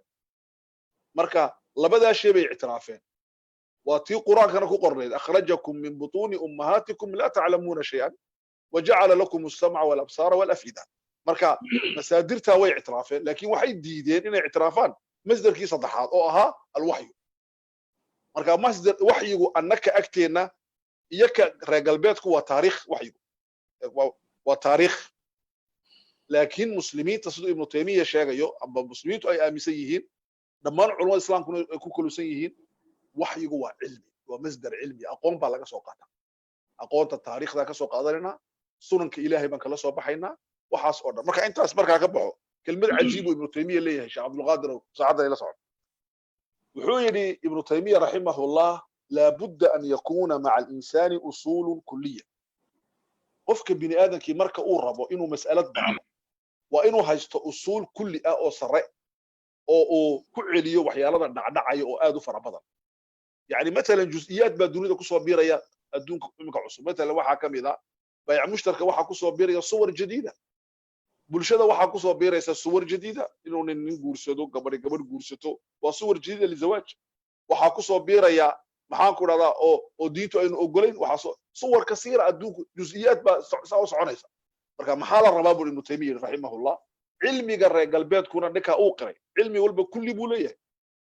marka labadaa shay bay ictiraafeen waa tii quraankana ku qorneyd akhrajakum min butuuni ummahaatikum laa taclamuuna shay-an wajacala lakum as-samca wal-absaara wal-afida marka masaadirtaa way ictiraafeen laakiin waxay diideen inay ictiraafaan masdarkii saddexaad oo ahaa alwaxyu marka masdar waxyigu annaka agteenna iyo ka reer galbeedku waa taariikh waxyigu waa taariikh laakiin muslimiinta siduu ibnu taymiya sheegayo amba muslimiintu ay aaminsan yihiin dhammaan culamada islaamkuna ay ku kulusan yihiin waxyigu waa cilmi waa masdar cilmi aqoon baa laga soo qaataa aqoonta taariikhda ka soo qaadanayna sunanka ilaahay baan kala soo baxaynaa waxaas oo dhan marka intaas markaa ka baxo kelmad cajiib oo ibnu taymiya leeyahay sheekh cabdulqaadir saacadda ila socdo wuxuu yidhi ibnu taymiya raximahullah laabudda an yakuuna maca alinsani usuulun kuliya qofka bini aadamkii marka uu rabo inuu mas'alad baaro waa inuu haysto usuul kulli ah oo sare oo uu ku celiyo waxyaalada dhacdhacaya oo aad u fara badan yani matalan juz'iyaad baa dunida kusoo biiraya adduunka imika cusub matalan waxaa ka mid ah bayc mushtarka waxaa kusoo biiraya suwar jadiida bulshada waxaa kusoo biiraysa suwar jadiida inuu nin guursado gabadh guursato waa suwar jadiida lizawaaj waxaa kusoo biiraya maxaan ku dhahdaa oo diintu aynu ogolayn waxaa suwar kasiira adduunku juz'iyaad baa saa u soconaysa marka maxaa la rabaa buu ibnu taymiya raximahullah cilmiga reer galbeedkuna ninkaa uu qiray cilmi walba kulli buu leeyahay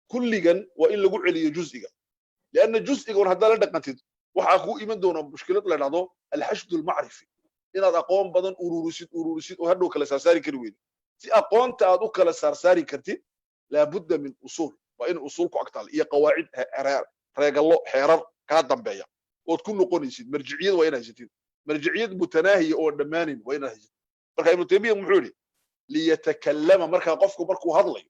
kulligan waa in lagu celiyo juz'iga lianna juz'igan haddaa la dhaqantid waxaa kuu iman doona mushkilad la dhahdo alxashdu almacrifi inaad aqoon badan ururisid oo hadhow kala saarsaari kari weydo si aqoonta aad u kala saarsaari kartid laabudda min usuul waa in usuul ku agtaal iyo qawaacid reegallo xeerar kaa dambeeya ood ku noqonaysid marjiciyad waa inaad haysatid marjiciyad mutanaahiya oo dhammaanayn waa inaad haysatid marka ibnu taymiya muxuu yidhi liyatakallama markaa qofku markuu hadlayo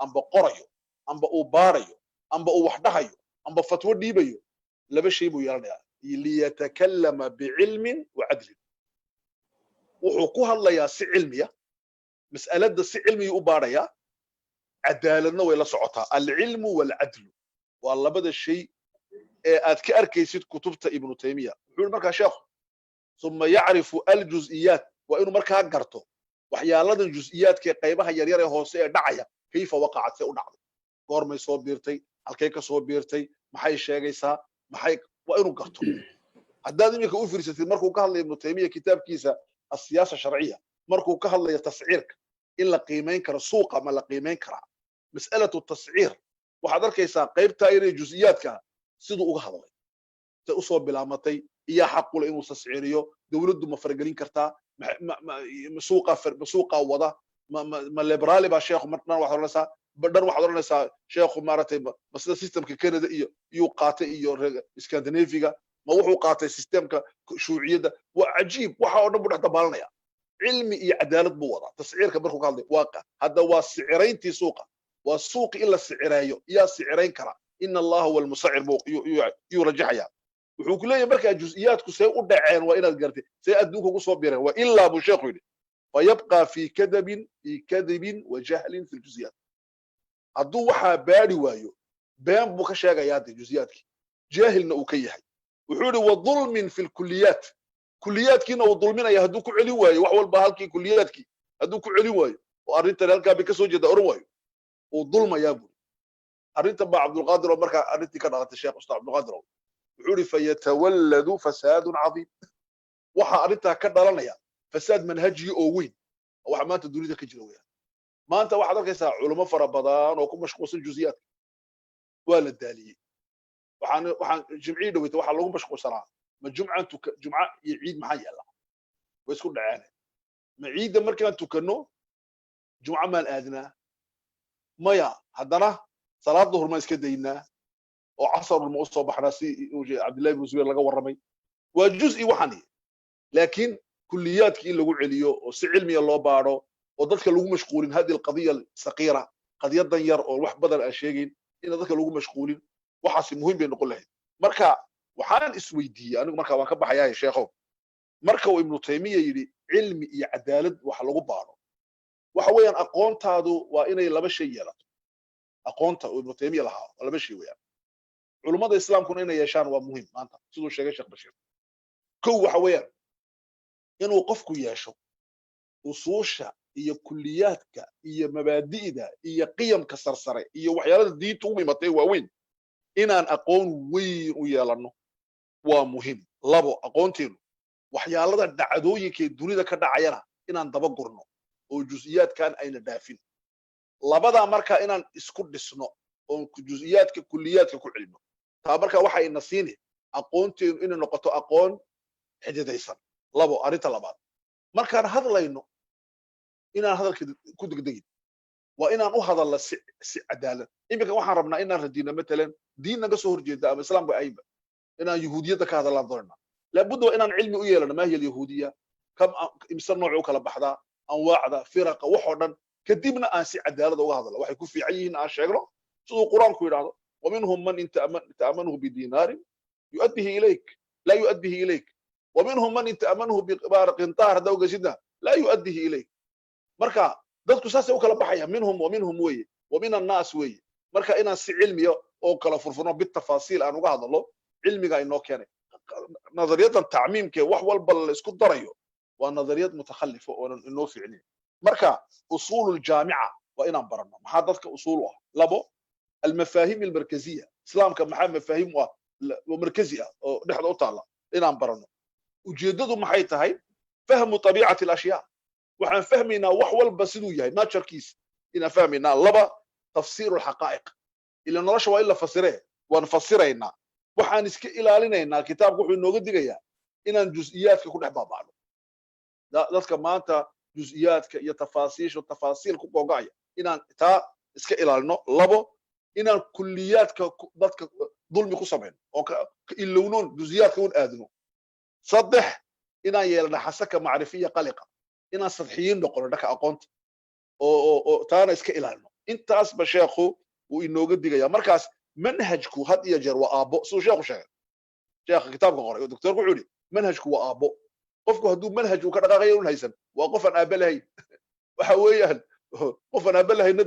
amba qorayo amba uu baarayo amba uu wax dhahayo amba fatwo dhiibayo laba shay buu yeelanayaa liyatakallama bicilmin wa cadlin wuxuu ku hadlayaa si cilmiya mas'aladda si cilmiya u baarayaa cadaaladna way la socotaa alcilmu walcadlu waa labada shay aad ka arkaysid kutubta ibnu taymiya wuxuu markaa sheekhu thumma ya'rifu al-juz'iyat wa inuu markaa garto waxyaaladan juz'iyaadka qaybaha yaryar ee hoose ee dhacaya kayfa waqa'at say u dhacday goormay soo biirtay halkay ka soo biirtay maxay sheegaysaa maxay waa inuu garto haddaad imika u fiirsatid markuu ka hadlayo ibnu taymiya kitaabkiisa as-siyaasa sharciya markuu ka hadlayo tasciirka in la qiimeyn karo suuqa ma la qiimeyn karaa mas'alatu tasciir waxaad arkaysaa qaybtaa inay juz'iyaadka siduu uga hadlay say usoo bilaamatay iyo xaqule inuu tasciiriyo dowladdu ma faragelin kartaa suuqa wada ma liberaali baa sheekhu marna waxaad oranaysaa badhan waxaad oranaysaa sheekhu maaragtay ma sida systemka Canada iyo qaatay iyo Scandinavia ma wuxuu qaatay systemka shuuciyada waa cajiib waxa oo dhan buu dhex dabaalanaya cilmi iyo cadaalad buu wadaa tasciirka markuu ka hadlay waaqa hadda waa sicirayntii suuqa waa suuqi in la sicirayo yaa sicirayn kara in allaha wal musa'ir buu yurajaxaya wuxuu ku leeyahay markaa juz'iyaadku say u dhaceen waa inaad gartay say adduunka ugu soo biireen waa illaa buu sheekhu yidhi fayabqa fi kadibin wa jahlin fi ljuz'iyaat hadduu waxaa baadhi waayo been buu ka sheegayaa de juz'iyaadkii jaahilna uu ka yahay wuxuu yidhi wa dulmin fi lkuliyaat kuliyaadkiina uu dulminaya hadduu ku celin waayo wax walba halkii kuliyaadkii hadduu ku celin waayo oo arrintan halkaa bay ka soo jeeda oran waayo uu dulmayaa buu arrintan baa cabdulqaadir oo markaa arrintii ka dhalatay sheekh ustaad cabdulqaadir wuxuu yidhi fayatawalladu fasaadun cadiim waxaa arrintaa ka dhalanaya fasaad manhajiyo oo weyn waxa maanta dunida ka jira weeyaan maanta waxaad arkaysaa culimo fara badan oo ku mashquulsan juz'iyaadka waa la daaliyey waxaan jimcii dhaweyta waxaa lagu mashquulsanaa ma jumca iyo ciid maxaa yaala way isku dhaceen ma ciidda markaan tukanno jumca maan aadnaa maya haddana salaad duhur maan iska daynaa oo casar ma u soo baxnaa si cabdillahi ibnu zubayr laga warramay waa juz'i waxani laakiin kulliyaadkii in lagu celiyo oo si cilmiya loo baadho oo dadka lagu mashquulin hadi alqadiya saqiira qadiyadan yar oo wax badan aan sheegayn in dadka lagu mashquulin waxaasi muhiim bay noqon lahayd marka waxaan isweydiiyey anigu marka waan ka baxayaa sheekhow marka uu ibnu taymiya yidhi cilmi iyo cadaalad wax lagu baadho waxa weeyaan aqoontaadu waa inay laba shay yeelato aqoonta uu ibnu taymiya lahaa waa laba shay weeyaan culummada islaamkuna inay yeeshaan waa muhiim maanta siduu sheegay sheekh bashiir kow waxa weeyaan inuu qofku yeesho usuusha iyo kulliyaadka iyo mabaadi'da iyo qiyamka sarsare iyo waxyaalada diinta u imatay waaweyn inaan aqoon weyn u yeelanno waa muhiim labo aqoonteenu waxyaalada dhacdooyinka dunida ka dhacayana inaan daba gurno oo juz'iyaadkan ayna dhaafin labadaa markaa inaan isku dhisno oo juz'iyaadka kulliyaadka ku celino taa markaa waxa ina siini aqoonteenu inay noqoto aqoon xididaysan labo arrinta labaad markaan hadlayno inaan hadalka ku degdegin waa inaan u hadalna si cadaalad iminka waxaan rabnaa inaan radino matalan diin naga soo horjeeda ama islaamka ayba inaan yahuudiyadda ka hadallaan doonaa laabudda waa inaan cilmi u yeelano maa hiya alyahuudiya kam imse nooc u kala baxdaa anwaacda firaqa waxoo dhan kadibna aan si cadaalada uga hadalno waxay ku fiican yihiin aan sheegno siduu qur-aanku yidhaahdo ومنهم من إن تأمنه بدينار يؤديه إليك لا يؤديه إليك ومنهم من إن تأمنه بقنطار دوغ سيدنا لا يؤديه إليك مركا dadku saasay u kala baxaya minhum weeye ومن الناس weeye marka inaan si cilmiya oo kala furfurno bitafasiil aan uga hadalno cilmiga inoo keenay nadariyadan tacmiimka wax walba la isku darayo waa nadariyad mutakhallifo oo inoo fiicnay marka usulul jaami'a waa inaan baranno maxaa dadka usul u ah labo المفاهيم المركزيه اسلام كما مفاهيم ومركزيه او دحد او taala inaan barano ujeedadu maxay tahay fahmu tabiicati al-ashyaa waxaan fahmaynaa wax walba siduu yahay nature-kiis ina fahmaynaa laba tafsiir al-haqaa'iq ila nolosha waa ila fasiree waan fasiraynaa waxaan iska ilaalinaynaa kitaabku wuxuu inooga digayaa inaan juz'iyaadka ku dhex baabacno dadka maanta juz'iyaadka iyo tafaasiil ku googaya inaan taa iska ilaalino labo inaan kulliyaadka dadka dulmi ku sameeyno oo ka ilownoon juz'iyaadka u aadno saddex inaan yeelno xasaka macrifiya qaliqa inaan sadxiyin noqono dhaka aqoonta oo taana iska ilaalino intaas ba sheekhu uu inooga digaya markaas manhajku had iyo jeer waa aabo soo sheekhu sheegay sheekh kitaabka qoray doctor ku xuri manhajku waa aabo qofku hadduu manhaj uu ka dhaqaaqayo u haysan waa qof aan aaba lahayn waxa weeyaan qof aan aaba lahayn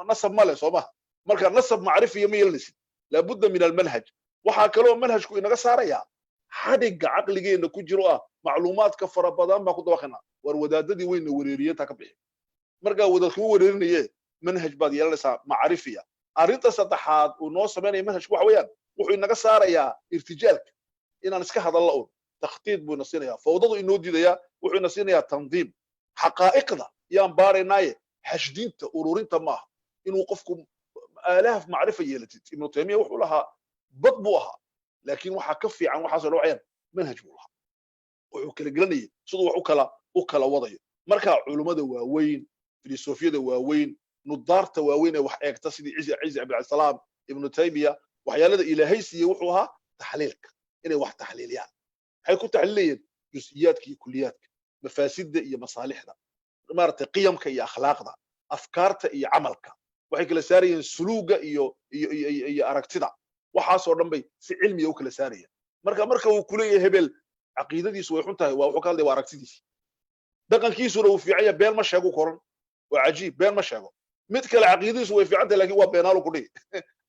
nasab male soo ma marka nasab macrifiya ma yeelanaysid laabudda min almanhaj waxaa kaloo manhajku inaga saaraya xadhigga caqligeena ku jiro macluumaadka fara badan baa ku dabaqina war wadaadadii weyna wareeriyeen ta ka bixi marka wadaadku wareerinayee manhaj baad yeelanaysaa macrifiya arrinta saddexaad uu noo sameynaya manhajku waxa weeyaan wuxuu inaga saarayaa irtijaalka inaan iska hadallo un takhtiid buu ina siinayaa fawdadu inoo diidayaa wuxuu ina siinayaa tandiim xaqaa'iqda yaan baaraynaaye xashdiinta ururinta maaha inuu qofku aalaaf macrifa yeelatid ibnu taymiya wuxuu lahaa bad buu ahaa laakiin waxaa ka fiican waxaasoo dhawacayaan manhaj buu lahaa wuxuu kala gelanayay siduu wax u kala wadayo marka culummada waaweyn filosofiyada waaweyn nudaarta waaweyn ee wax eegta sidii ciise cabdilsalaam ibnu taymiya waxyaalada ilaahay siiyey wuxuu ahaa taxliilka inay wax taxliiliyaan waxay ku taxliilayeen jusiyaadka iyo kuliyaadka mafaasidda iyo masaalixda maaragtay qiyamka iyo akhlaaqda afkaarta iyo camalka waxay kala saarayeen suluuga iyo aragtida waxaasoo dhan bay si cilmiya u kala saarayeen marka uu kuleeyahay hebel caqiidadiisu way xun tahay waa wuxuu ka hadlay waa aragtidiisi dhaqankiisuna uu fiican yahay been ma sheego koran waa cajiib been ma sheego mid kale caqiidadiisu way fiican tahay laakiin waa beenaalo ku dhihi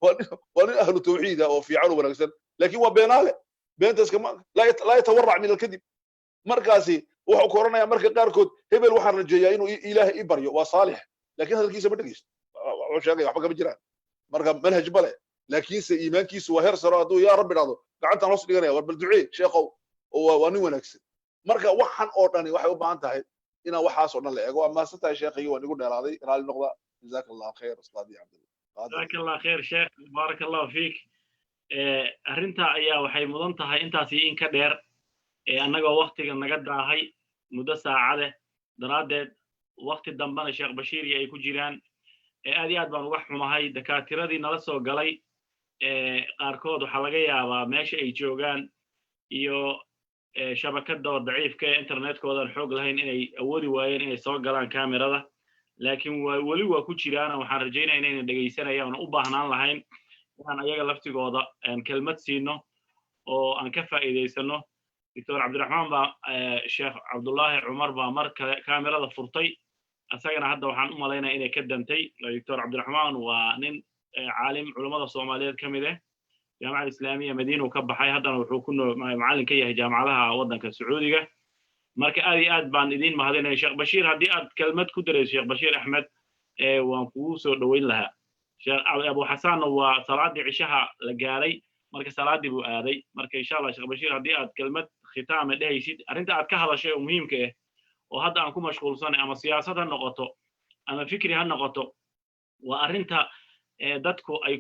waa nin ahlu tawxiida oo fiican oo wanaagsan laakiin waa beenaale beentaas kama laa yatawarrac min alkadib markaasi wuxuu ku oranayaa marka qaarkood hebel waxaan rajeeyaa inuu ilaahay i baryo waa saalix laakiin hadalkiisa ma dhegeysto wuxuu sheegaya waxba kama jiraan marka manhaj bale laakiinse iimaankiisu waa heer saro hadduu yaa rabbi dhahdo gacantaan hoos dhiganaya war bal ducee sheekhow waa nin wanaagsan marka waxaan oo dhani waxay u baahan tahay inaan waxaas oo dhan la eego waa mahadsan tahay sheekhaygi waan igu dheeraaday raali noqda jazaaka allahu khayr ustaadi cabdillah jazaaka allah khayr sheekh baaraka allahu fiik arrintaa ayaa waxay mudan tahay intaasi in ka dheer annagoo waktiga naga daahay muddo saacade daraaddeed wakti dambena sheekh bashiir iyo ay ku jiraan aad iyo aad baan uga xumahay dakaatiradii nala soo galay qaarkood waxaa laga yaabaa meesha ay joogaan iyo shabakada oo daciifka ee internetkoodan xoog lahayn inay awoodi waayeen inay soo galaan kamerada laakiin weli waa ku jiraan waxaan rajaynaya inayna dhegaysanayaan u baahnaan lahayn inaan ayaga laftigooda kelmad siino oo aan ka faa'iidaysano doctor cabdiraxmaan baa sheekh cabdullaahi cumar baa mar kale kamerada furtay asagana hadda waxaan u malaynaya inay ka dantay doctor cabdiraxmaan waa nin caalim culummada soomaaliyeed ka mid ah jaamacada islaamiya madiina uu ka baxay haddana wuxuu ku macallin ka yahay jaamacadaha waddanka sacuudiga marka aad iyo aad baan idiin mahadinaya sheekh bashiir haddii aad kelmad ku darayso sheekh bashiir axmed waan kugu soo dhoweyn lahaa sheekh abu xasanna waa salaadii cishaha la gaaray marka salaadii buu aaday marka insha allah sheekh bashiir haddii aad kelmad khitaama dhehaysid arrinta aad ka hadashay oo muhiimka ah oo hadda aan ku mashquulsanay ama siyaasad ha noqoto ama fikri ha noqoto waa arrinta dadku ay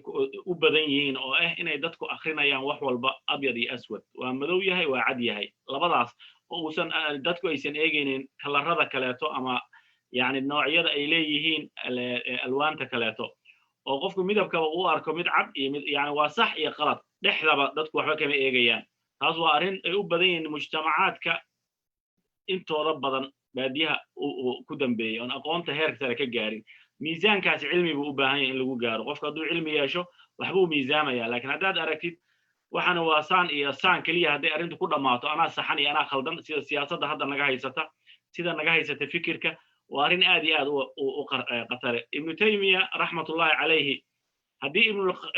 u badan yihiin oo inay dadku akrinayaan wax walba abyad iyo aswad waa madow yahay waa cad yahay labadaas oo uusan dadku aysan eegaynin kalarada kaleeto ama yani noocyada ay leeyihiin alwaanta kaleeto oo qofku midabkaba uu arko mid cad iyo mid yani waa sax iyo qalad dhexdaba dadku waxba kama eegayaan taas waa arrin ay u badan yihiin mujtamacaadka intooda badan baadiyaha ku dambeeyay oon aqoonta heerka sare ka gaarin miisaankaasi cilmi buu u baahan yahay in lagu gaaro qofka hadduu cilmi yeesho waxbuu miisaamaya laakiin haddaad aragtid waxana waa saan iyo saan keliya hadday arrintu ku dhammaato anaa saxan iyo anaa khaldan sida siyaasadda hadda naga haysata sida naga haysata fikirka waa arrin aad iyo aad u qatare ibnu taymiya raxmatullahi calayhi haddii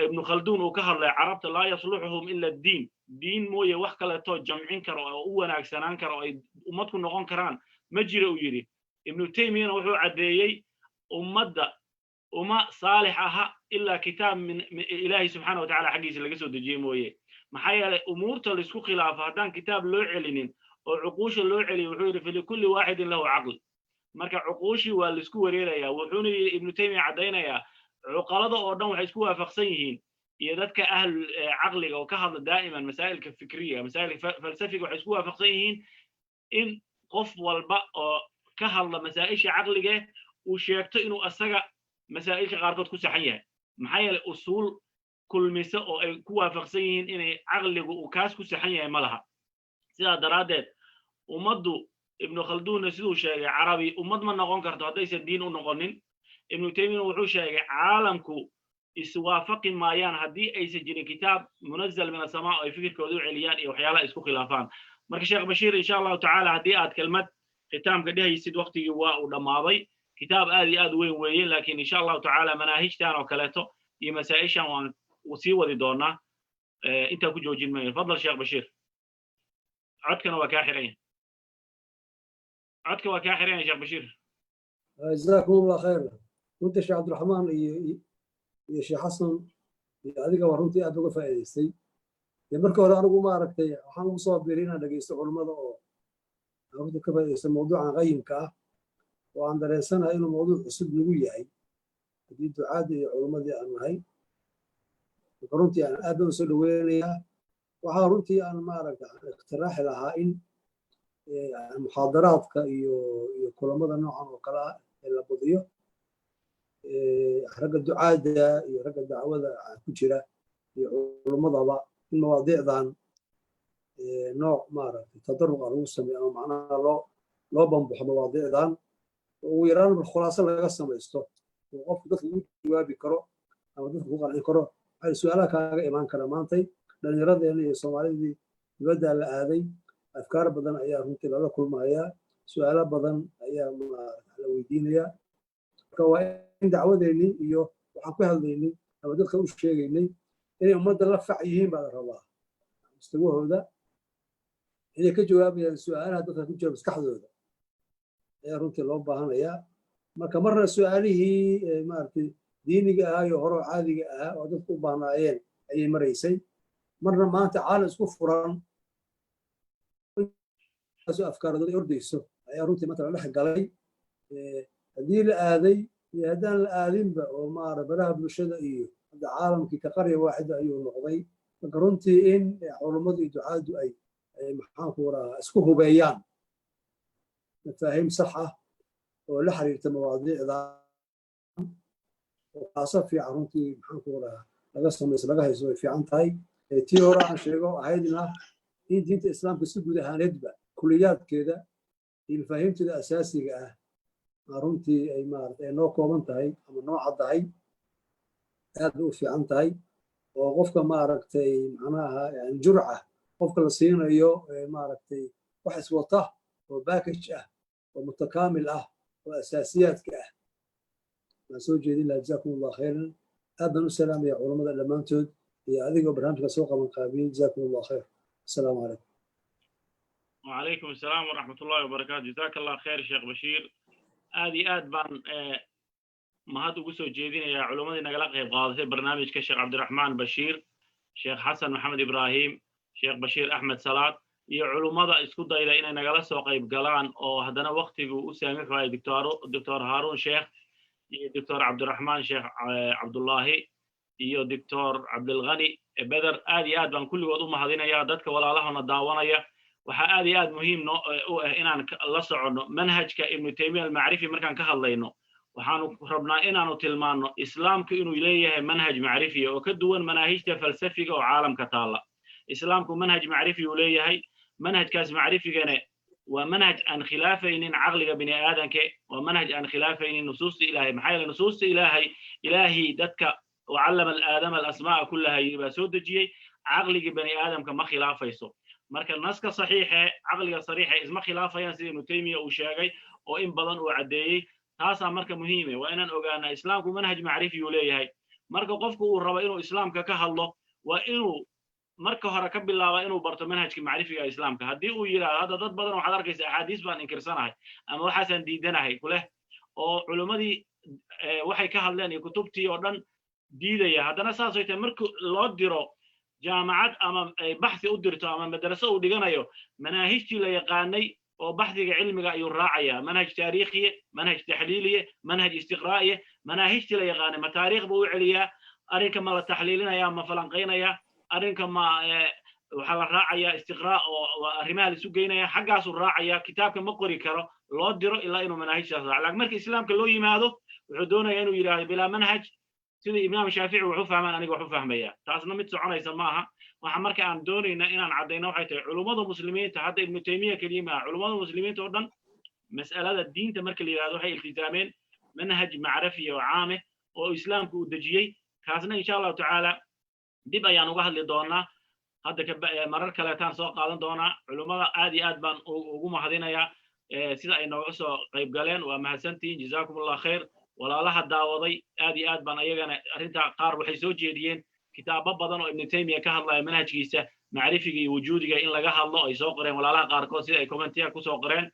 ibnu khalduun uu ka hadlay carabta laa yasluxuhum ila diin mooye wax kaleetoo jamcin karo oo u wanaagsanaan karo oo ay ummad ku noqon karaan ma jira uu yidhi ibnu taymiyana wuxuu caddeeyey ummadda uma saalix aha ilaa kitaab min ilaahi subxaana wa tacala xaggiisa laga soo dejiyey mooye maxaa yeelay umuurta laisku khilaafo haddaan kitaab loo celinin oo cuquusha loo celiyo wuxuu yidhi falikulli waaxidin lahu caql marka cuquushii waa laisku wareerayaa wuxuuna yidhi ibnu taymiya caddaynayaa cuqalada oo dhan waxay isku waafaqsan yihiin iyo dadka ahl caqliga oo ka hadla daa'iman masaa'ilka fikriya masaa'ilka falsafiga waxay isku waafaqsan yihiin in qof walba oo ka hadla masaa'isha caqlige uu sheegto inuu asaga masaa'ilka qaarkood ku saxan yahay maxaa yeelay usuul kulmisa oo ay ku waafaqsan yihiin inay caqligu uu kaas ku saxan yahay ma laha sidaa daraaddeed ummaddu ibnu khalduunna siduu sheegay carabi ummad ma noqon karto haddaysan diin u noqonin ibnu taymiyana wuxuu sheegay caalamku iswaafaqi maayaan haddii aysan jirin kitaab munazal min asamaa oo ay fikirkooda u celiyaan iyo waxyaalaha isku khilaafaan marka sheekh bashiir insha allahu tacaala haddii aad kelmad khitaamka dhehaysid waqtigii waa uu dhammaaday kitaab aad iyo aad weyn weeye laakiin insha allahu tacaala manaahijtan oo kaleeto iyo masaa'ishan waan sii wadi doonaa انت كجو جنمي تفضل شيخ بشير عدكنا وكاحرين عدك وكاحرين يا شيخ بشير جزاكم الله خير وانت شيخ عبد الرحمن يا شيخ حسن adiga waa runtii aad uga faa'iidaystay marka hore anigu ma aragtay waxaan ugu soo biirina dhageysto culimada oo runtii ka faa'iidaysta mawduucan qayimka ah oo aan dareensanahay inuu mawduuc cusub nagu yahay haddii ducaadii iyo culimadii aan nahay marka runtii aan aad u soo dhaweynayaa waxaa runtii aan ma aragta iqtiraaxi lahaa in muxaadaraadka iyo kulamada noocan oo kale ah ee la badiyo ragga ducaada iyo ragga dacwada ku jira iyo culumadaba in mawaadiicdan nooc maaragtay tadaruq lagu sameeyo ama macnaha loo bambaxo mawaadiicdan ugu yaraan khulaaso laga samaysto oo qofku dadka ugu jawaabi karo ama dadka ku qancin karo waxay su'aalaha kaaga imaan kara maantay dhallinyaradeena iyo soomaalidii dibadda la aaday afkaar badan ayaa runtii lala kulmaya su'aalo badan ayaa la weydiinaya marka waa in dacwadeennii iyo waxaan ku hadlaynay ama dadka u sheegaynay inay ummadda la fac yihiin baa la rabaa mustawahooda inay ka jawaabayaan su'aalaha dadka ku jira maskaxdooda ayaa runtii loo baahanayaa marka marna su'aalihii maaragtay diiniga ahaa iyo hore caadiga ahaa oo dadku u baahnaayeen ayay maraysay marna maanta caalam isku furan afkaaradooda ordayso ayaa runtii maanta la dhex galay haddii la aaday iyo haddaan la aadinba oo maara baraha bulshada iyo hadda caalamkii ka qarya waaxida ayuu noqday marka runtii in culummadu iyo ducaadu ay maxaanku rahaa isku hubeeyaan mafaahiim sax ah oo la xiriirta mawaadiicda oo kaaso fiican runtii maxaanku rahaa laga samayso laga hayso way fiican tahay tii hore aan sheego ahaydna in diinta islaamka si guud ahaaneedba kuliyaadkeeda iyo mafaahiimteeda asaasiga ah runtii ay maaragtay noo kooban tahay ama noo caddahay aad bay u fiican tahay oo qofka maaragtay macnaha yani jurca qofka la siinayo maaragtay wax iswata oo package ah oo mutakaamil ah oo asaasiyaadka ah waan soo jeedin lahaa jazakum allah khayran aad baan u salaamaya culamada dhammaantood iyo adigoo barnaamijka soo qaban qaabiyey jazakum allah khayr asalaamu calaykum وعليكم السلام ورحمة الله وبركاته جزاك الله خير شيخ بشير آدي آد بان ما هاد وقصو جيدين يا علماء نقل قيب قاضي برنامج كشيخ عبد الرحمن بشير شيخ حسن محمد إبراهيم شيخ بشير أحمد صلاة يا علماء اسكو دايلا إنا نقل سو قيب قلان أو هدنا وقتي وسامح واي دكتور هارون شيخ دكتور عبد الرحمن شيخ عبد الله يا دكتور عبد الغني بدر آدي آد بان كل وضو مهدين يا دادك ولا لهنا داوانا يا waxaa aad iyo aad muhiim u ah inaan la soconno manhajka ibnu taymiya almacrifi markaan ka hadlayno waxaanu rabnaa inaanu tilmaanno islaamku inuu leeyahay manhaj macrifiya oo ka duwan manaahijta falsafiga oo caalamka taalla islaamku manhaj macrifi uu leeyahay manhajkaas macrifigana waa manhaj aan khilaafaynin caqliga bini aadanka waa manhaj aan khilaafaynin nusuusta ilaahay maxaa yeelay nusuusta ilaahi dadka wacallama alaadama alasmaa'a kullaha yiri baa soo dejiyey caqligii bani aadamka ma khilaafayso marka naska saxiixa caqliga sariixa isma khilaafayaan sida ibnu taymiya uu sheegay oo in badan uu cadeeyay taasa marka muhiim ah waa inaan ogaana islaamku manhaj macrifi uu leeyahay marka qofku uu rabo inuu islaamka ka hadlo waa inuu marka hore ka bilaabo inuu barto manhajka macrifiga islaamka haddii uu yiraahdo hadda dad badan waxaad arkaysaa axaadiis baan inkirsanahay ama waxaasaan diidanahay kuleh oo culimmadii waxay ka hadleen iyo kutubtii oo dhan diidaya haddana saas ay tahay marka loo diro jaamacad ama baxthi u dirto ama madraso uu dhiganayo manaahijtii la yaqaanay oo baxdiga cilmiga ayuu raacayaa manhaj taariikhiye manhaj taxliiliye manhaj istiqraa'iye manaahijtii la yaqaanay ma taariikh buu u celiyaa arrinka ma la taxliilinaya ma falanqaynaya arrinka ma waxaa la raacayaa istiqraa oo arrimaha la isu geynaya xaggaasuu raacayaa kitaabka ma qori karo loo diro ilaa inuu manaahijtaas raaco laakiin marka islaamka loo yimaado wuxuu doonayaa inuu yidhaahdo bilaa manhaj sida imaam shaafici wuxuu fahmaan aniga wuxuu fahmaya taasna mid soconaysa maaha waxa marka aan doonayna inaan cadayno waxay tahay culimada muslimiinta hadda ibnu taymiya kaliya ma culimada muslimiinta oo dhan mas'alada diinta marka la yiraahdo waxay iltizaameen manhaj macrifi oo caame oo islaamku uu dejiyay kaasna insha Allah taala dib ayaan uga hadli doonaa hadda marar kale taan soo qaadan doonaa culimada aad iyo aad baan ugu mahadinayaa sida ay nooga soo qayb galeen waa mahadsantiin jazaakumullahu khayr walaalaha daawaday aad iyo aad baan ayagana arrinta qaar waxay soo jeediyeen kitaabo badan oo ibn taymiya ka hadlaya manhajkiisa macrifiga iyo wujuudiga in laga hadlo ay soo qoreen walaalaha qaarkood sida ay commentiga ku soo qoreen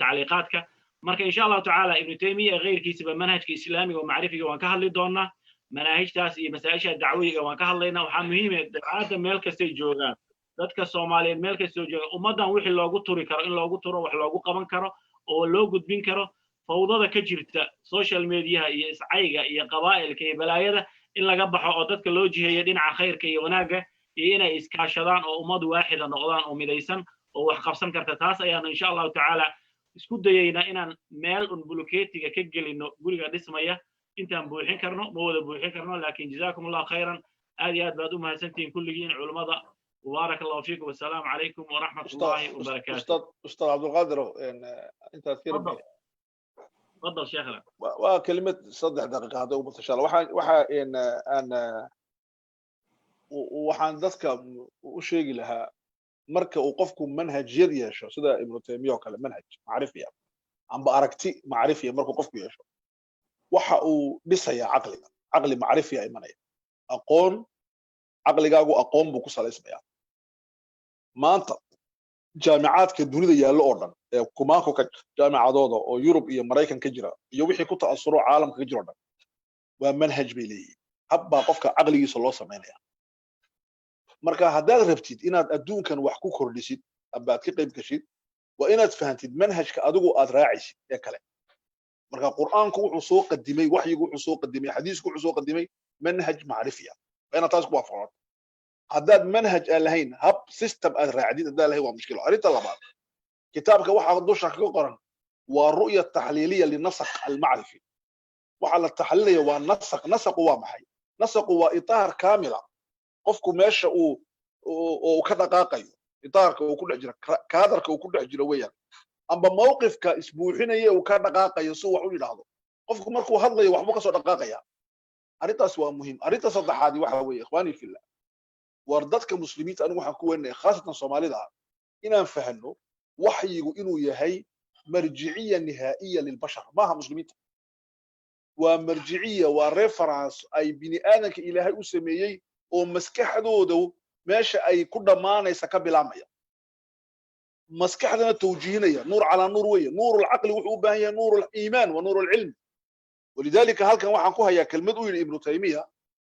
tacliiqaadka marka insha Allah ta'ala ibn taymiya غيرkiisaba manhajka islaamiga oo macrifiga waan ka hadli doonaa manhajtaas iyo masaa'isha dacwiga waan ka hadlaynaa waxa muhiim ah dacwada meel kasta joogaan dadka Soomaaliyeed meel kasta jooga ummadan wixii loogu turi karo in loogu turo wax loogu qaban karo oo loo gudbin karo fawdada ka jirta social media iyo iscayga iyo qabaa'ilka iyo balaayada in laga baxo oo dadka loo jiheeyo dhinaca khayrka iyo wanaaga iyo inay iskaashadaan oo ummad waaxida noqdaan oo midaysan oo wax qabsan karta taas ayaan insha Allah ta'ala isku dayayna inaan meel bulkeetiga ka gelino guriga dhismaya intaan buuxin karno ma wada buuxin karno laakiin jazaakumullahu khayran aad iyo aad baad u mahadsantihiin kulligiin culimada وبارك الله فيكم والسلام عليكم ورحمة الله وبركاته. أستاذ عبد القادر أنت تذكر تفضل شيخنا. وكلمة صدق دقيقة هذا وبس إن شاء الله وحا إن أنا وحان ذاتك وشيء لها مركة وقفكم منهج يدي شو سدا ابن تيمية وكلام منهج معرفية عم بأركتي معرفية مركة وقفكم يا شو وحا بس هي عقلي معرفية إيمانية أقول عقلي أقوم بكسر اسمه maanta jaamicaadka dunida yaallo oo dhan ee kumaanko ka jaamicadooda oo Yurub iyo Mareykan ka jira iyo wixii ku taasuro caalamka ka jira dhan waa manhaj bay leeyihiin habba qofka aqligiisa loo sameeyaa marka haddaad rabtid inaad adduunkan wax ku kordhisid abaad ka qayb gashid waa inaad fahantid manhajka adigu aad raacisid ee kale marka quraanku wuxuu soo qadimay waxyigu wuxuu soo qadimay xadiisku wuxuu soo qadimay manhaj macrifiya bayna taas ku waafaqo haddaad manhaj aan lahayn hab system aad raacdid haddaad lahayn waa mushkilo arrinta labaad kitaabka waxaa dusha kaga qoran waa ru'ya taxliiliya linasaq almacrifi waxa la taxliilaya waa nasaqu waa maxay nasaqu waa itaar kaamila qofku meesha uu ka dhaqaaqayo itaarka uu ku dhex jira kaadarka uu ku dhex jiro weeyaan amba mowqifka isbuuxinaya uu ka dhaqaaqayo si wax u yidhaahdo qofku markuu hadlayo waxbuu ka soo dhaqaaqaya arrintaas waa muhiim arrinta saddexaad waxa weeye ikhwaani fillah وردتك مسلمين أنا وحكوا خاصة الصومالية إن فهموا وحي إنه يهي مرجعية نهائية للبشر ما هم مسلمين ومرجعية وريفرنس أي بني آدمك إلى هاي أسمية ومسكح دودو ماشي أي كل ما نيسكب العمية مسكح لنا توجيهنا نور على نور ويا نور العقل وحبها هي نور الإيمان ونور العلم ولذلك هل كان وحكوها يا كلمة ابن تيمية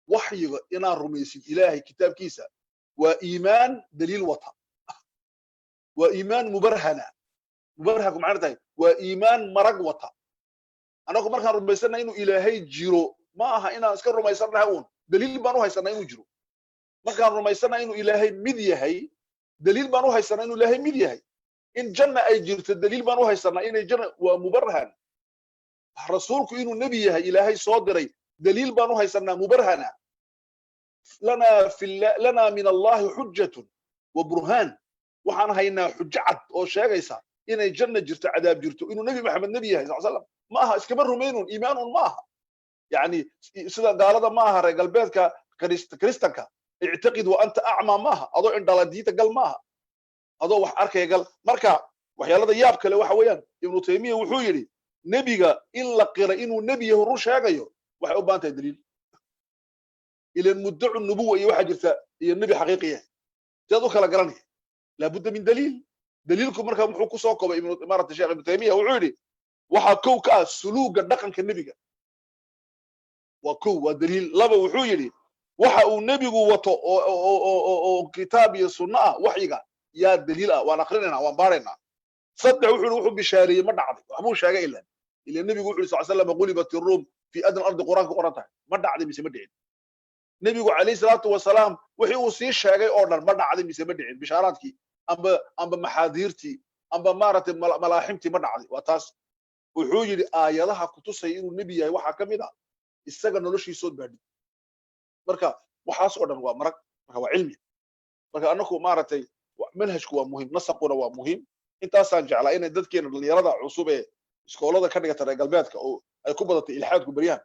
وحي إنا رميسي إلهي كتاب كيسا وإيمان دليل وطن وإيمان مبرهنة معنا وإيمان مرق وطن أنا أقول مركان رميسنا إنه إلهي جيرو ما إنا أسكر رميسنا هون دليل بانو هيسنا إنه جيرو مركان رميسنا إنه إلهي مديهي دليل بانو هيسنا إنه إلهي مديهي إن جنة أي جيرت الدليل بانو هيسنا إنه جنة ومبرهن رسولك إنه نبيه إلهي صادري دليل بانو هيسنا مبرهنة لنا من الله حجة وبرهان وحنا هينا حجة عد أو شاقيسا إن الجنة جرت عذاب جرتو إنه نبي محمد نبي صلى الله عليه وسلم ماها اسكبر رومين إيمان ماها يعني سيدا قال هذا ماها رجال بيتك كريستنكا اعتقد وأنت أعمى ماها أضو عند ديتا قال ماها أضو وح أركي قال مركا وحيا لذا يابك لو حويان ابن تيمية وحويري نبيغا إلا قرأ إنه نبي يهرو شاقيو وحي أبانتا دليل إلى المدعو النبوة يوحد هي النبي حقيقية جادو كلا قراني لابد من دليلكم مركب محوكو سوكو إمارة الشيخ ابن تيمية وعولي وحاكو كاس سلوك الدقن كالنبي وكو ودليل لبا وحولي وحاو النبي وطو كتابي السنة وحيقا يا دليل وانا قرننا وانبارنا صدع وحولي بشاري ما دعضي وحبو شاقا إلا النبي يقول صلى الله عليه وسلم غلبت الروم في أدنى الأرض قرانتها ما دعضي بس ما دعين نبيو عليه الصلاة والسلام وحي وصي شاقي أوردر ما دعضي بس ما دعين بشاراتكي أما محاذيرتي أما مارة ملاحمتي ما دعضي وتاس وحوجي آياتها كتوسي إنه النبي يا وحا كميدا السجن نلوش يسود بعدي مركا وحاس أوردر ومرك هو علمي مركا أنكو مارتي منهجك هو مهم نسقنا هو مهم أنت أصلا جعل إن دتكين اللي يرضى عصوبة سكولada ka dhigata reer galbeedka oo ay ku badatay ilhaadku bariyahan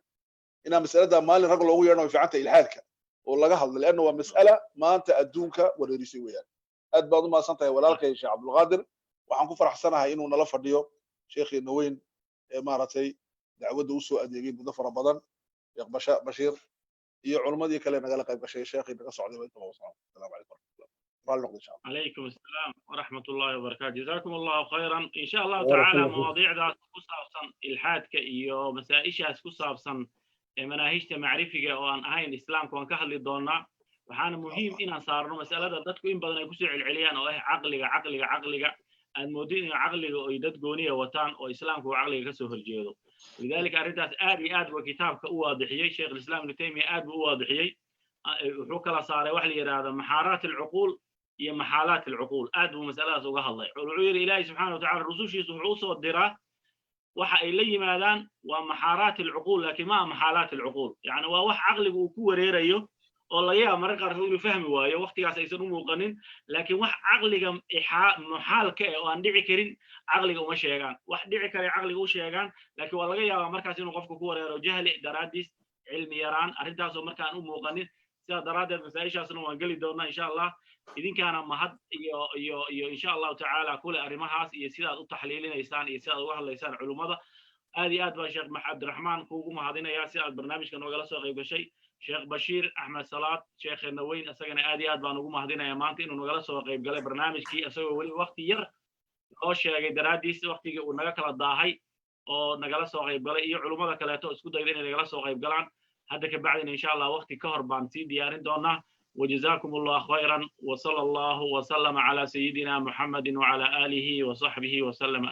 ina mas'alada maalin rag loogu yeerno fiicanta ilhaadka oo laga hadlo laana waa mas'ala maanta adduunka wareerisay weeyaan aad baad u maasantahay walaalkay Sheikh Abdul Qaadir waxaan ku faraxsanahay inuu nala fadhiyo sheekheena weyn ee maaratay dacwada u soo adeegay muddo fara badan Sheikh Bashiir iyo culummadii kale nagala qayb gashay sheekhi naga socday wa inta wasalaam assalamu alaykum raalli noqdo insha Allah عليكم السلام ورحمة الله وبركاته جزاكم الله خيرا إن شاء الله تعالى مواضيع ذات كسابسا الحاد كإيو مسائشة كسابسا مناهجة معرفية وأن هاي الإسلام كون كهل الدونا وحنا مهم إن صارنا مسألة ذاتكو إن بدنا يكسر العليان أو عقلك المدين عقلك ويدت جونية وطن وإسلام كو عقلك كسر الجيدو لذلك أردت آد وكتاب كواضحية شيخ الإسلام ابن تيمية آد واضحية وحكى صار وحلي هذا محارات العقول هي محالات العقول آد ومسألة وجه الله العير إلهي سبحانه وتعالى رسوشي سبحوس والدراء وح إلي ماذا ومحارات العقول لكن ما محالات العقول يعني وح عقلك وكو ريريو والله يا مرق رسول فهم وايا وقت يا سيسون موقنين لكن وح عقلك محال كأ وأن دعي كرين عقلك وما شيئان وح دعي كرين عقلك وشيئان لكن والله يا مركز إنه قفك كو ريرو جهل دراديس علم يران أريد أسوي مركز موقنين درادة مسائش أصلا وانقلي دورنا إن شاء الله إذن كان مهد إن شاء الله تعالى كل أرمها يصير التحليلين يسان يصير واحد يسان علوم هذه أدب الشيخ عبد الرحمن كوكو هذين ياسر البرنامج كانوا جلسوا غيب شيء شيخ بشير أحمد صلاة شيخ النوين أسجنا هذه أدب نقوم هذين يا مانتين إنه جلسوا غيب جل برنامج كي أسوي ولي وقت ير أو شيء دراديس وقت ونجاك الضاهي أو نجلسوا غيب جل علوم هذا كلاته اسكت إذن نجلسوا غيب جلان هذا كبعدين إن شاء الله وقت كهربان سي ديارين دونا وجزاكم الله خيرا وصلى الله وسلم على سيدنا محمد وعلى آله وصحبه وسلم